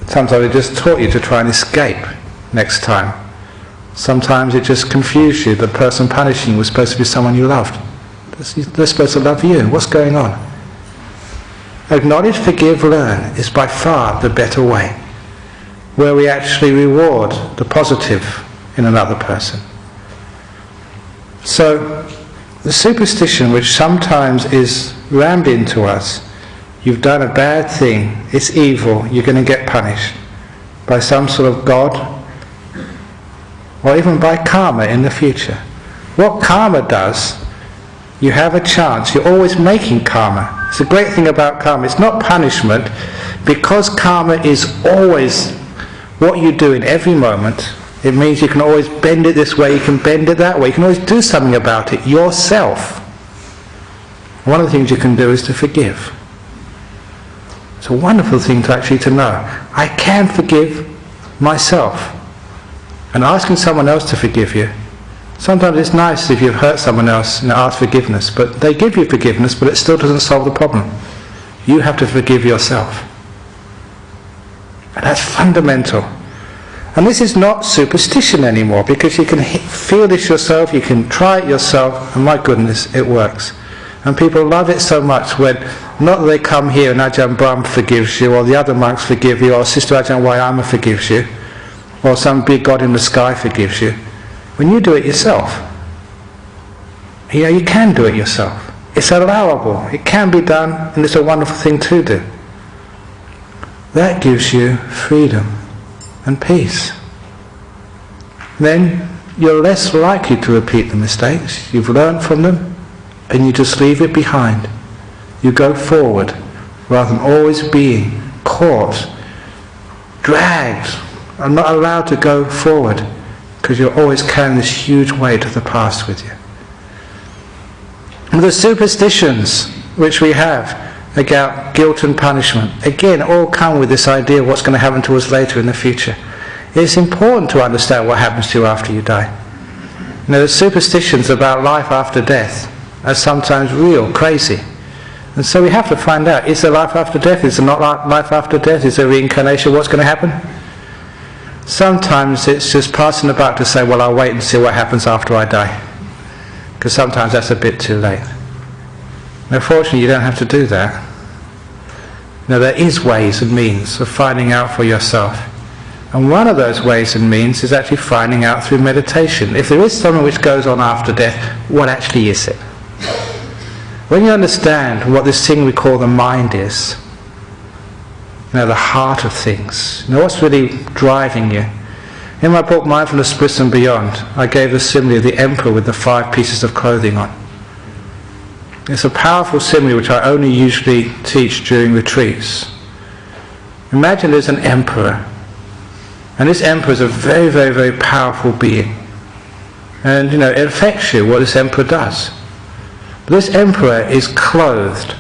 Sometimes it just taught you to try and escape next time. Sometimes it just confused you. The person punishing you was supposed to be someone you loved. They're supposed to love you. What's going on? Acknowledge, forgive, learn is by far the better way, where we actually reward the positive in another person. So the superstition, which sometimes is rammed into us, you've done a bad thing, it's evil, you're going to get punished by some sort of God, or even by karma in the future. What karma does, you have a chance, you're always making karma. It's a great thing about karma, it's not punishment, because karma is always what you do in every moment. It means you can always bend it this way, you can bend it that way, you can always do something about it yourself. One of the things you can do is to forgive. It's a wonderful thing to actually to know. I can forgive myself. And asking someone else to forgive you, sometimes it's nice if you've hurt someone else and ask forgiveness, but they give you forgiveness, but it still doesn't solve the problem. You have to forgive yourself. And that's fundamental. And this is not superstition anymore, because you can feel this yourself, you can try it yourself, and my goodness, it works. And people love it so much when, not that they come here and Ajahn Brahm forgives you, or the other monks forgive you, or Sister Ajahn Wayama forgives you, or some big God in the sky forgives you. When you do it yourself, you can do it yourself. It's allowable, it can be done, and it's a wonderful thing to do. That gives you freedom and peace. Then you're less likely to repeat the mistakes. You've learned from them and you just leave it behind. You go forward rather than always being caught, dragged, and not allowed to go forward, because you're always carrying this huge weight of the past with you. And the superstitions which we have about guilt and punishment, again, all come with this idea of what's going to happen to us later in the future. It's important to understand what happens to you after you die. You know, the superstitions about life after death are sometimes real, crazy. And so we have to find out, is there life after death? Is there not life after death? Is there reincarnation? What's going to happen? Sometimes it's just passing about to say, well, I'll wait and see what happens after I die. Because sometimes that's a bit too late. Now, fortunately, you don't have to do that. Now, there is ways and means of finding out for yourself. And one of those ways and means is actually finding out through meditation. If there is something which goes on after death, what actually is it? When you understand what this thing we call the mind is, you know, the heart of things, you know, what's really driving you. In my book, Mindfulness, Bliss and Beyond, I gave the simile of the emperor with the 5 pieces of clothing on. It's a powerful simile which I only usually teach during retreats. Imagine there's an emperor, and this emperor is a very, very, very powerful being. And, you know, it affects you what this emperor does. But this emperor is clothed.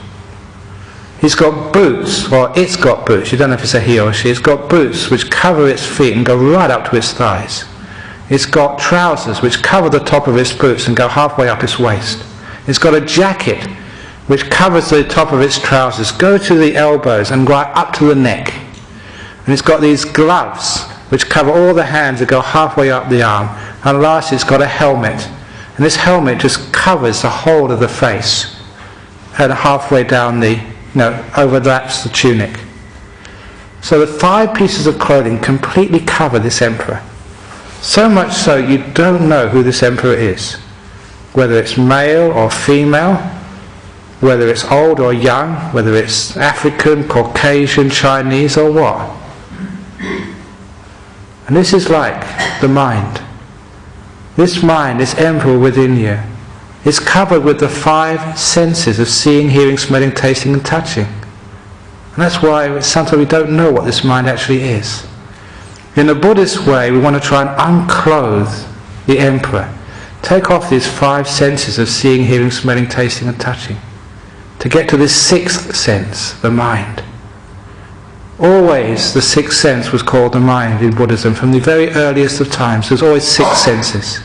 He's got boots, or it's got boots, you don't know if it's a he or she, it's got boots which cover its feet and go right up to its thighs. It's got trousers which cover the top of its boots and go halfway up its waist. It's got a jacket which covers the top of its trousers, go to the elbows and right up to the neck. And it's got these gloves which cover all the hands and go halfway up the arm. And lastly, it's got a helmet. And this helmet just covers the whole of the face and halfway down the, overlaps the tunic. So the 5 pieces of clothing completely cover this emperor. So much so you don't know who this emperor is. Whether it's male or female, whether it's old or young, whether it's African, Caucasian, Chinese or what. And this is like the mind. This mind, this emperor within you, is covered with the 5 senses of seeing, hearing, smelling, tasting and touching. And that's why sometimes we don't know what this mind actually is. In the Buddhist way, we want to try and unclothe the emperor. Take off these 5 senses of seeing, hearing, smelling, tasting and touching, to get to this 6th sense, the mind. Always the 6th sense was called the mind in Buddhism. From the very earliest of times, there's always 6 senses.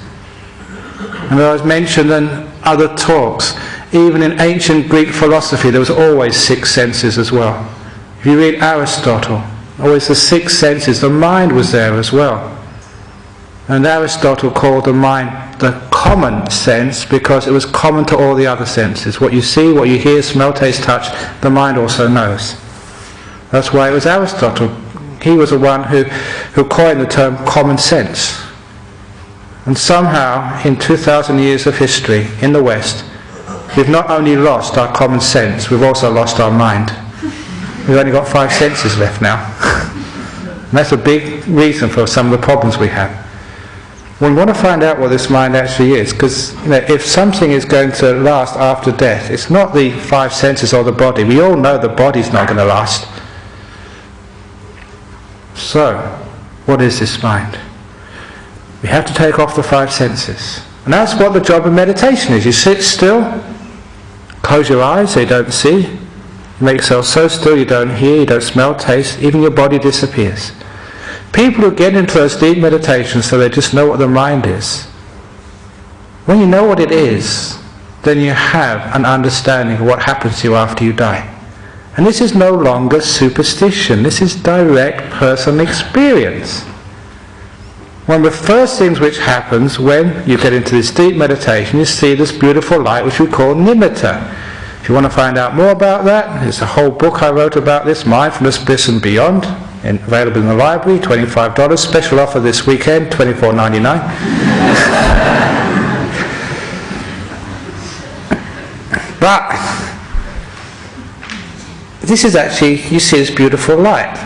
And as mentioned in other talks, even in ancient Greek philosophy there was always 6 senses as well. If you read Aristotle, always the 6 senses, the mind was there as well. And Aristotle called the mind the common sense because it was common to all the other senses. What you see, what you hear, smell, taste, touch, the mind also knows. That's why it was Aristotle. He was the one who coined the term common sense. And somehow, in 2,000 years of history in the West, we've not only lost our common sense, we've also lost our mind. We've only got 5 senses left now. And that's a big reason for some of the problems we have. We want to find out what this mind actually is, because if something is going to last after death, it's not the 5 senses or the body. We all know the body's not going to last. So, what is this mind? We have to take off the 5 senses. And that's what the job of meditation is. You sit still, close your eyes so you don't see, you make yourself so still you don't hear, you don't smell, taste, even your body disappears. People who get into those deep meditations so they just know what the mind is. When you know what it is, then you have an understanding of what happens to you after you die. And this is no longer superstition, this is direct personal experience. One of the first things which happens when you get into this deep meditation, you see this beautiful light which we call nimitta. If you want to find out more about that, there's a whole book I wrote about this, Mindfulness, Bliss and Beyond, available in the library, $25. Special offer this weekend, $24.99. But this is actually, you see this beautiful light.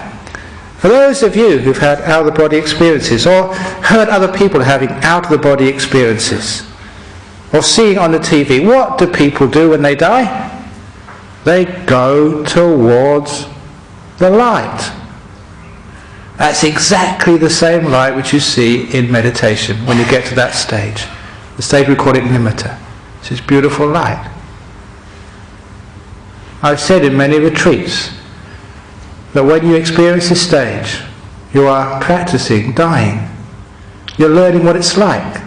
For those of you who've had out-of-the-body experiences, or heard other people having out-of-the-body experiences, or seeing on the TV, what do people do when they die? They go towards the light. That's exactly the same light which you see in meditation when you get to that stage. The stage we call it nimitta. It's this beautiful light. I've said in many retreats that when you experience this stage, you are practicing dying. You're learning what it's like.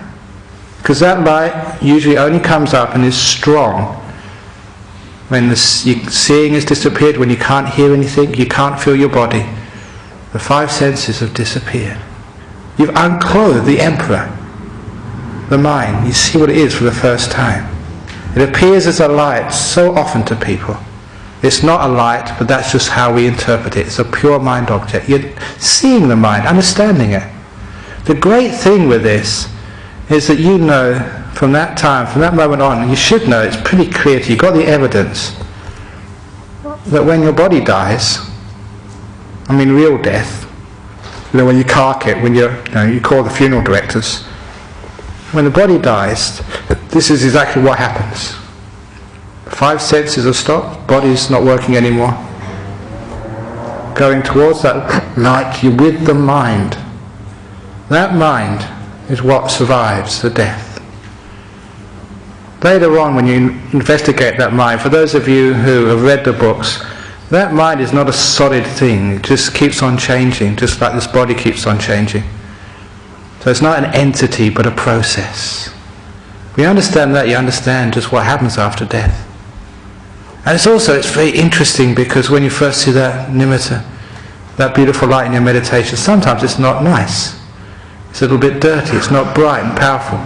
Because that light usually only comes up and is strong when the seeing has disappeared, when you can't hear anything, you can't feel your body. The 5 senses have disappeared. You've unclothed the emperor, the mind. You see what it is for the first time. It appears as a light so often to people. It's not a light, but that's just how we interpret it. It's a pure mind object. You're seeing the mind, understanding it. The great thing with this is that you know from that time, from that moment on, you should know, it's pretty clear to you, you've got the evidence that when your body dies, I mean real death, when you cark it, when you call the funeral directors, when the body dies, this is exactly what happens. 5 senses have stopped, body's not working anymore. Going towards that light, you're with the mind. That mind is what survives the death. Later on, when you investigate that mind, for those of you who have read the books, that mind is not a solid thing. It just keeps on changing, just like this body keeps on changing. So it's not an entity, but a process. When you understand that, you understand just what happens after death. And it's very interesting because when you first see that nimitta, that beautiful light in your meditation, sometimes it's not nice. It's a little bit dirty, it's not bright and powerful.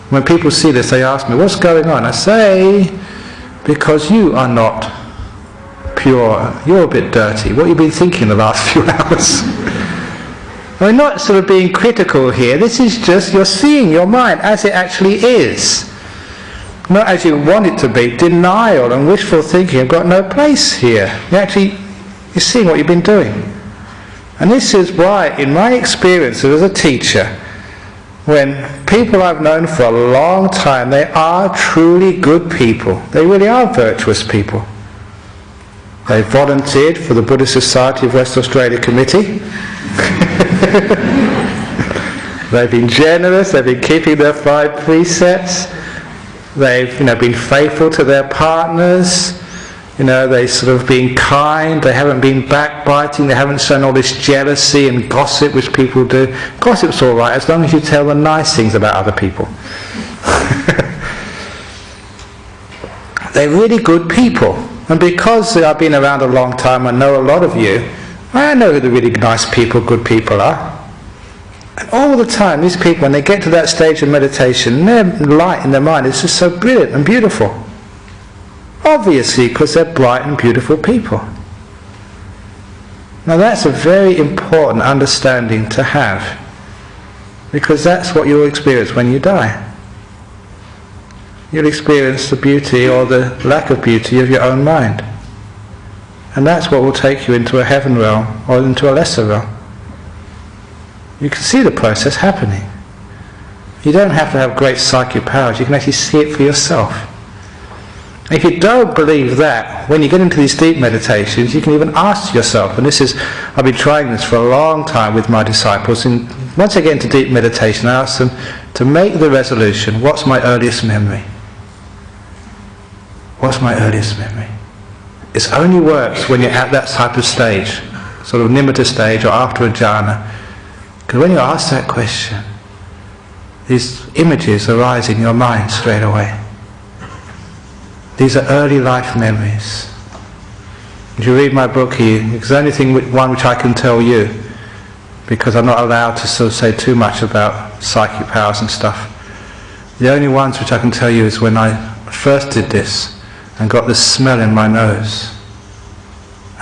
When people see this, they ask me, what's going on? I say, because you are not pure, you're a bit dirty. What have you been thinking the last few hours? We're not sort of being critical here. This is just, you're seeing your mind as it actually is. Not as you want it to be. Denial and wishful thinking have got no place here. You're seeing what you've been doing. And this is why, in my experience as a teacher, when people I've known for a long time, they are truly good people. They really are virtuous people. They volunteered for the Buddhist Society of West Australia Committee. They've been generous, they've been keeping their 5 precepts, they've been faithful to their partners, they've sort of been kind, they haven't been backbiting, they haven't shown all this jealousy and gossip which people do. Gossip's alright as long as you tell the nice things about other people. They're really good people. And because I've been around a long time, I know a lot of you, I know who the really nice people, good people are. And all the time, these people, when they get to that stage of meditation, their light in their mind is just so brilliant and beautiful. Obviously, because they're bright and beautiful people. Now that's a very important understanding to have, because that's what you'll experience when you die. You'll experience the beauty or the lack of beauty of your own mind. And that's what will take you into a heaven realm or into a lesser realm. You can see the process happening. You don't have to have great psychic powers, you can actually see it for yourself. If you don't believe that, when you get into these deep meditations, you can even ask yourself, and I've been trying this for a long time with my disciples, and once I get into deep meditation, I ask them to make the resolution, what's my earliest memory? What's my earliest memory? It only works when you're at that type of stage, sort of nimitta stage or after a jhana. Because when you ask that question, these images arise in your mind straight away. These are early life memories. If you read my book here, it's the only one which I can tell you, because I'm not allowed to sort of say too much about psychic powers and stuff. The only ones which I can tell you is when I first did this and got this smell in my nose.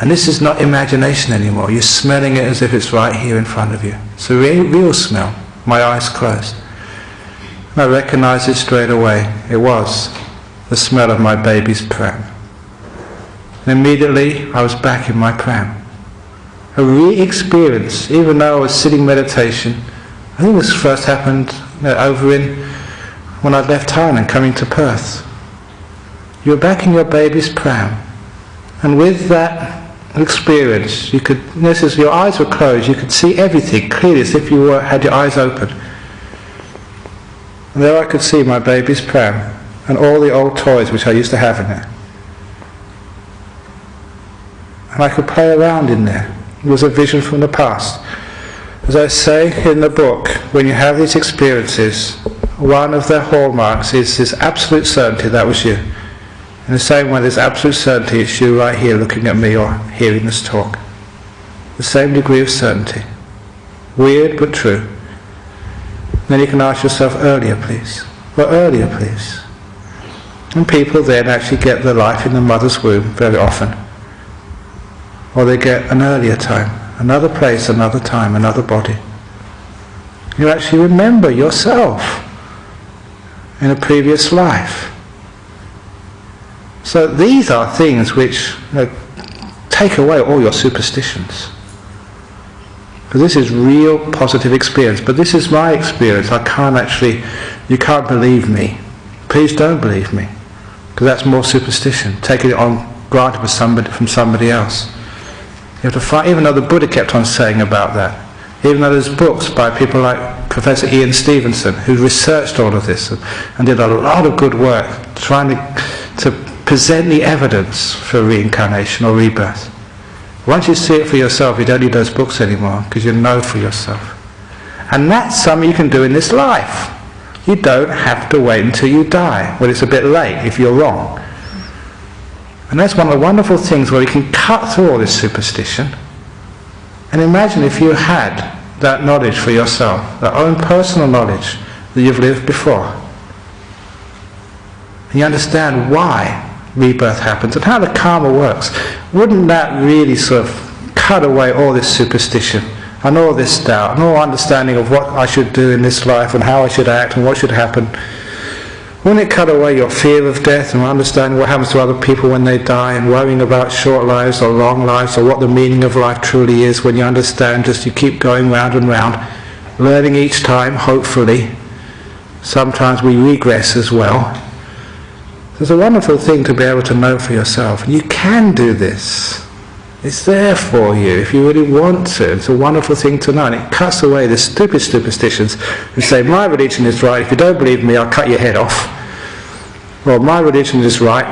And this is not imagination anymore. You're smelling it as if it's right here in front of you. It's a real smell. My eyes closed. And I recognized it straight away. It was the smell of my baby's pram. And immediately I was back in my pram. A re-experience, even though I was sitting meditation. I think this first happened when I left Thailand coming to Perth. You were back in your baby's pram. And with that experience, you could, as your eyes were closed, you could see everything clearly as if you had your eyes open. And there I could see my baby's pram and all the old toys which I used to have in there. And I could play around in there. It was a vision from the past. As I say in the book, when you have these experiences, one of their hallmarks is this absolute certainty that was you. In the same way there's absolute certainty it's you right here looking at me or hearing this talk. The same degree of certainty. Weird but true. Then you can ask yourself, earlier please. Well, earlier please. And people then actually get their life in the mother's womb very often. Or they get an earlier time, another place, another time, another body. You actually remember yourself in a previous life. So these are things which take away all your superstitions. Because this is real positive experience. But this is my experience. You can't believe me. Please don't believe me. Because that's more superstition. Taking it on granted from somebody else. You have to find, even though the Buddha kept on saying about that, even though there's books by people like Professor Ian Stevenson, who researched all of this and did a lot of good work trying to present the evidence for reincarnation or rebirth. Once you see it for yourself, you don't need those books anymore, because you know for yourself. And that's something you can do in this life. You don't have to wait until you die, when it's a bit late if you're wrong. And that's one of the wonderful things where you can cut through all this superstition. And imagine if you had that knowledge for yourself, that own personal knowledge that you've lived before. And you understand why rebirth happens and how the karma works. Wouldn't that really sort of cut away all this superstition and all this doubt and all understanding of what I should do in this life and how I should act and what should happen? Wouldn't it cut away your fear of death and understanding what happens to other people when they die and worrying about short lives or long lives or what the meaning of life truly is, when you understand just you keep going round and round, learning each time, hopefully. Sometimes we regress as well. It's a wonderful thing to be able to know for yourself. And you can do this. It's there for you if you really want to. It's a wonderful thing to know, and it cuts away the stupid superstitions who say, my religion is right, if you don't believe me, I'll cut your head off. Well, my religion is right,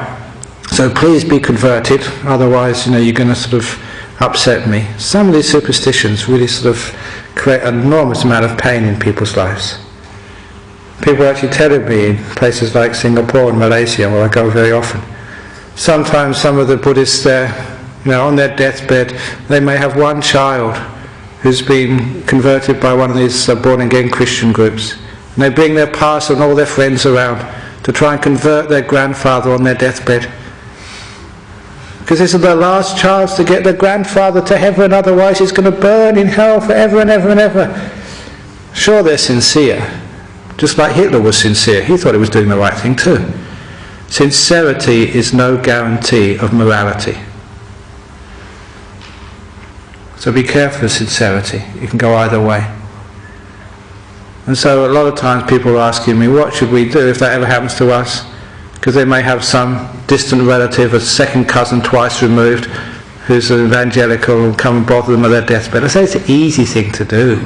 so please be converted, otherwise, you're going to sort of upset me. Some of these superstitions really sort of create an enormous amount of pain in people's lives. People are actually telling me in places like Singapore and Malaysia, where I go very often, sometimes some of the Buddhists there, on their deathbed, they may have one child who's been converted by one of these born-again Christian groups. And they bring their pastor and all their friends around to try and convert their grandfather on their deathbed. Because this is their last chance to get their grandfather to heaven, otherwise he's going to burn in hell forever and ever and ever. Sure, they're sincere. Just like Hitler was sincere. He thought he was doing the right thing too. Sincerity is no guarantee of morality. So be careful of sincerity. It can go either way. And so a lot of times people are asking me, what should we do if that ever happens to us? Because they may have some distant relative, a second cousin twice removed, who's an evangelical, and come and bother them at their deathbed. I say it's an easy thing to do.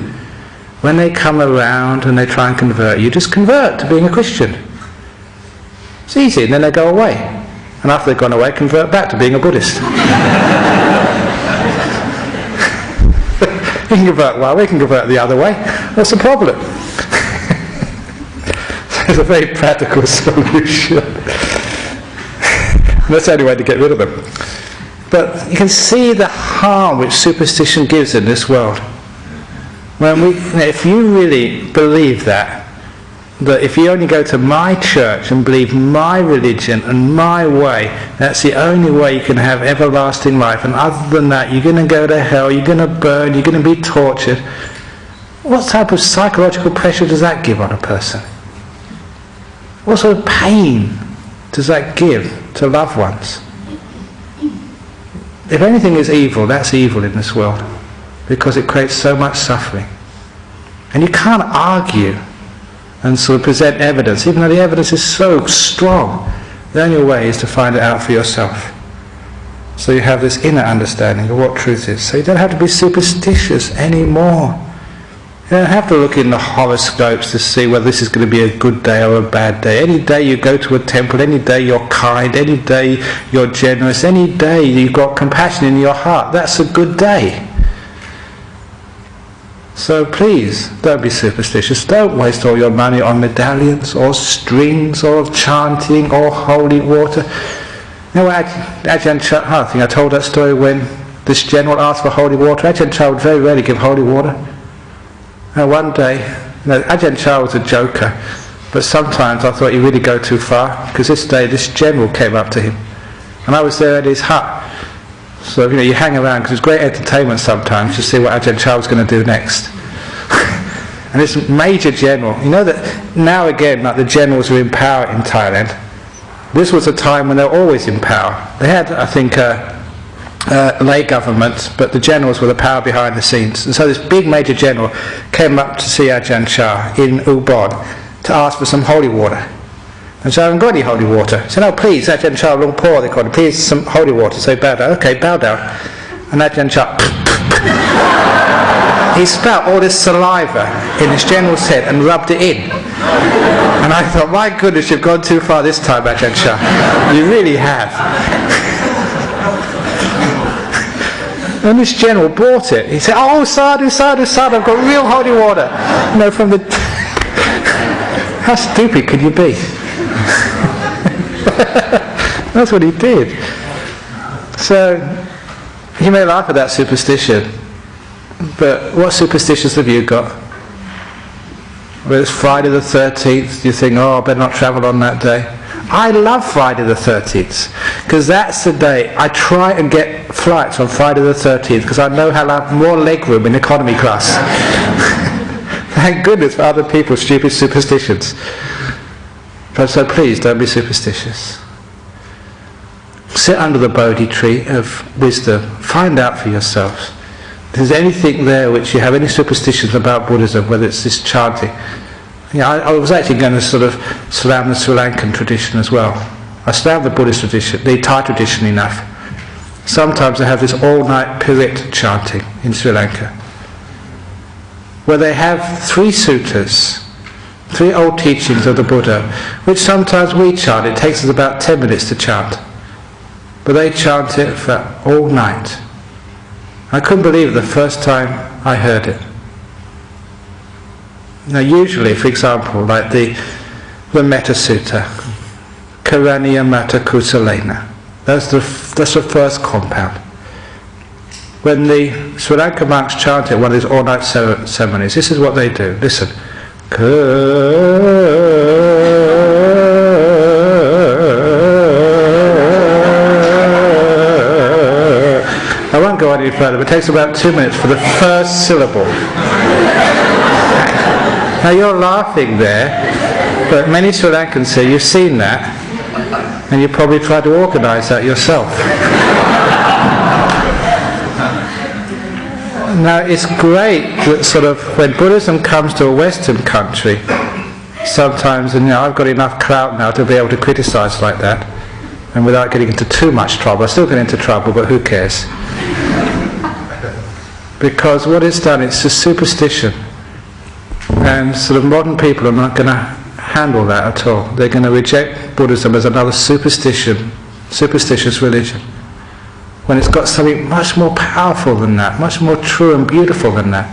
When they come around and they try and convert you, just convert to being a Christian. It's easy, and then they go away. And after they've gone away, convert back to being a Buddhist. We can convert one way, we can convert the other way. What's the problem? It's a very practical solution. That's the only way to get rid of them. But you can see the harm which superstition gives in this world. If you really believe that if you only go to my church and believe my religion and my way, that's the only way you can have everlasting life, and other than that you're going to go to hell, you're going to burn, you're going to be tortured. What type of psychological pressure does that give on a person? What sort of pain does that give to loved ones? If anything is evil, that's evil in this world, because it creates so much suffering. And you can't argue and sort of present evidence, even though the evidence is so strong. The only way is to find it out for yourself. So you have this inner understanding of what truth is. So you don't have to be superstitious anymore. You don't have to look in the horoscopes to see whether this is going to be a good day or a bad day. Any day you go to a temple, any day you're kind, any day you're generous, any day you've got compassion in your heart, that's a good day. So please, don't be superstitious. Don't waste all your money on medallions or strings or chanting or holy water. Ajahn Chah, I think I told that story when this general asked for holy water. Ajahn Chah would very rarely give holy water. And one day, Ajahn Chah was a joker, but sometimes I thought he'd really go too far, because this day this general came up to him. And I was there at his hut. So you hang around, because it's great entertainment sometimes to see what Ajahn Chah was going to do next. And this major general, that now again, like the generals are in power in Thailand. This was a time when they were always in power. They had, I think, lay government, but the generals were the power behind the scenes. And so this big major general came up to see Ajahn Chah in Ubon to ask for some holy water. And so I haven't got any holy water. He said, oh please, Ajahn Chah Lung Po, they called it, please some holy water. So he bowed down. Okay, bow down. And Ajahn Chah, he spat all this saliva in his general's head and rubbed it in. And I thought, my goodness, you've gone too far this time, Ajahn Chah. You really have. And this general bought it. He said, oh, sadhu, sadhu, sadhu, I've got real holy water. From the... How stupid could you be? That's what he did. So you may laugh at that superstition, but what superstitions have you got? Well, it's Friday the 13th, you think, oh, I better not travel on that day. I love Friday the 13th, because that's the day I try and get flights on Friday the 13th, because I know how I have more legroom in economy class. Thank goodness for other people's stupid superstitions. So please, don't be superstitious. Sit under the Bodhi tree of wisdom. Find out for yourselves. If there's anything there which you have any superstitions about Buddhism, whether it's this chanting. I was actually going to sort of slam the Sri Lankan tradition as well. I slammed the Buddhist tradition, the Thai tradition enough. Sometimes they have this all-night Pirit chanting in Sri Lanka, where they have 3 suttas, 3 old teachings of the Buddha, which sometimes we chant. It takes us about 10 minutes to chant, but they chant it for all night. I couldn't believe it the first time I heard it. Now usually, for example, like the Metta Sutta, Karaniya Mata Kusalena, that's the first compound. When the Sri Lanka monks chant it, one of these all-night ceremonies, this is what they do. Listen. I won't go any further, but it takes about 2 minutes for the first syllable. Now you're laughing there, but many Sri Lankans say you've seen that, and you probably try to organise that yourself. Now it's great that sort of when Buddhism comes to a Western country, sometimes, and I've got enough clout now to be able to criticise like that, and without getting into too much trouble. I still get into trouble, but who cares? Because what it's done, it's a superstition, and sort of modern people are not going to handle that at all. They're going to reject Buddhism as another superstitious religion, when it's got something much more powerful than that, much more true and beautiful than that.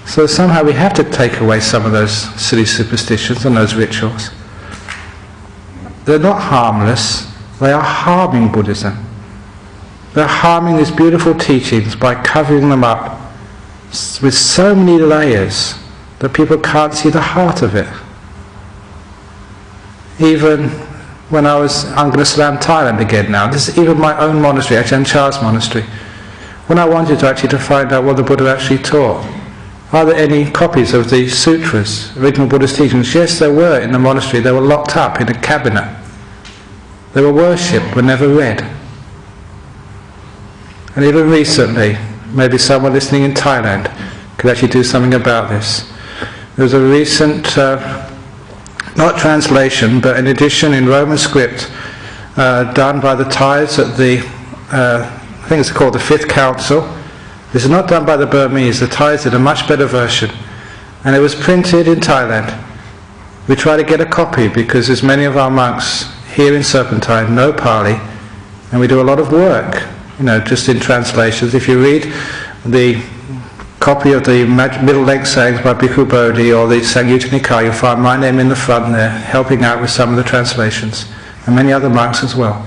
So somehow we have to take away some of those silly superstitions and those rituals. They're not harmless, they are harming Buddhism. They're harming these beautiful teachings by covering them up with so many layers that people can't see the heart of it. Even when I'm going to slam Thailand again now, this is even my own monastery, Ajahn Chah's monastery. When I wanted to find out what the Buddha actually taught, are there any copies of the sutras, original Buddhist teachings? Yes, there were in the monastery. They were locked up in a cabinet. They were worshipped, but never read. And even recently, maybe someone listening in Thailand could actually do something about this. There was a recent, not translation, but an edition in Roman script done by the Thais at the, I think it's called the 5th Council. This is not done by the Burmese. The Thais did a much better version, and it was printed in Thailand. We try to get a copy because there's many of our monks here in Serpentine know Pali, and we do a lot of work, just in translations. If you read the copy of the middle-length sayings by Bhikkhu Bodhi or the Samyutta Nikaya, you'll find my name in the front there, helping out with some of the translations, and many other monks as well.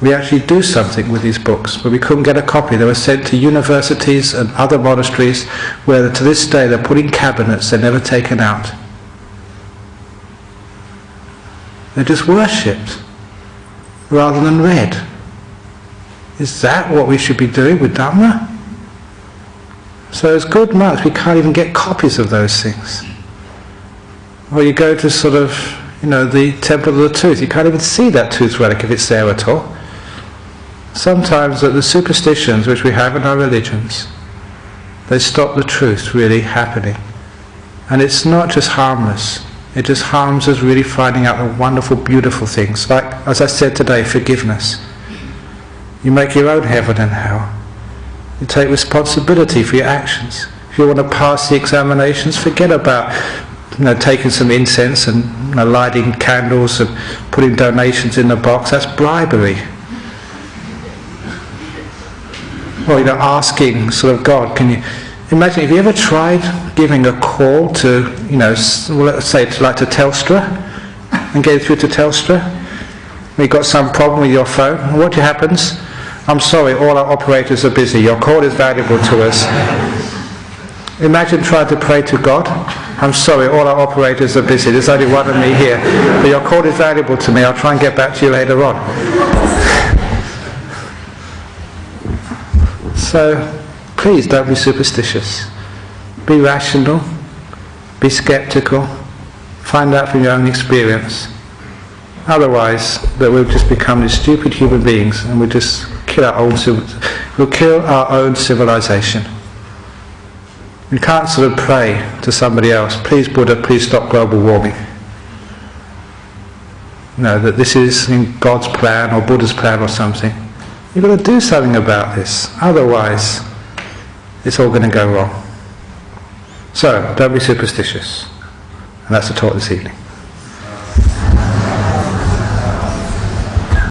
We actually do something with these books, but we couldn't get a copy. They were sent to universities and other monasteries where to this day they're put in cabinets, they're never taken out. They're just worshipped rather than read. Is that what we should be doing with Dhamma? So as good monks we can't even get copies of those things. Or you go to sort of, the Temple of the Tooth, you can't even see that tooth relic if it's there at all. Sometimes the superstitions which we have in our religions, they stop the truth really happening. And it's not just harmless, it just harms us really finding out the wonderful, beautiful things. Like, as I said today, forgiveness. You make your own heaven and hell. You take responsibility for your actions. If you want to pass the examinations, forget about taking some incense and lighting candles and putting donations in the box. That's bribery. Or asking sort of God, can you imagine, have you ever tried giving a call to, let's say like to Telstra, and getting through to Telstra? You've got some problem with your phone, and what happens? I'm sorry, all our operators are busy. Your call is valuable to us. Imagine trying to pray to God. I'm sorry, all our operators are busy. There's only one of me here. But your call is valuable to me. I'll try and get back to you later on. So, please don't be superstitious. Be rational. Be skeptical. Find out from your own experience. Otherwise, that we'll just become these stupid human beings, and we'll just kill our own civilization. You can't sort of pray to somebody else, please Buddha, please stop global warming. That this is in God's plan or Buddha's plan or something. You've got to do something about this, otherwise it's all going to go wrong. So, don't be superstitious. And that's the talk this evening.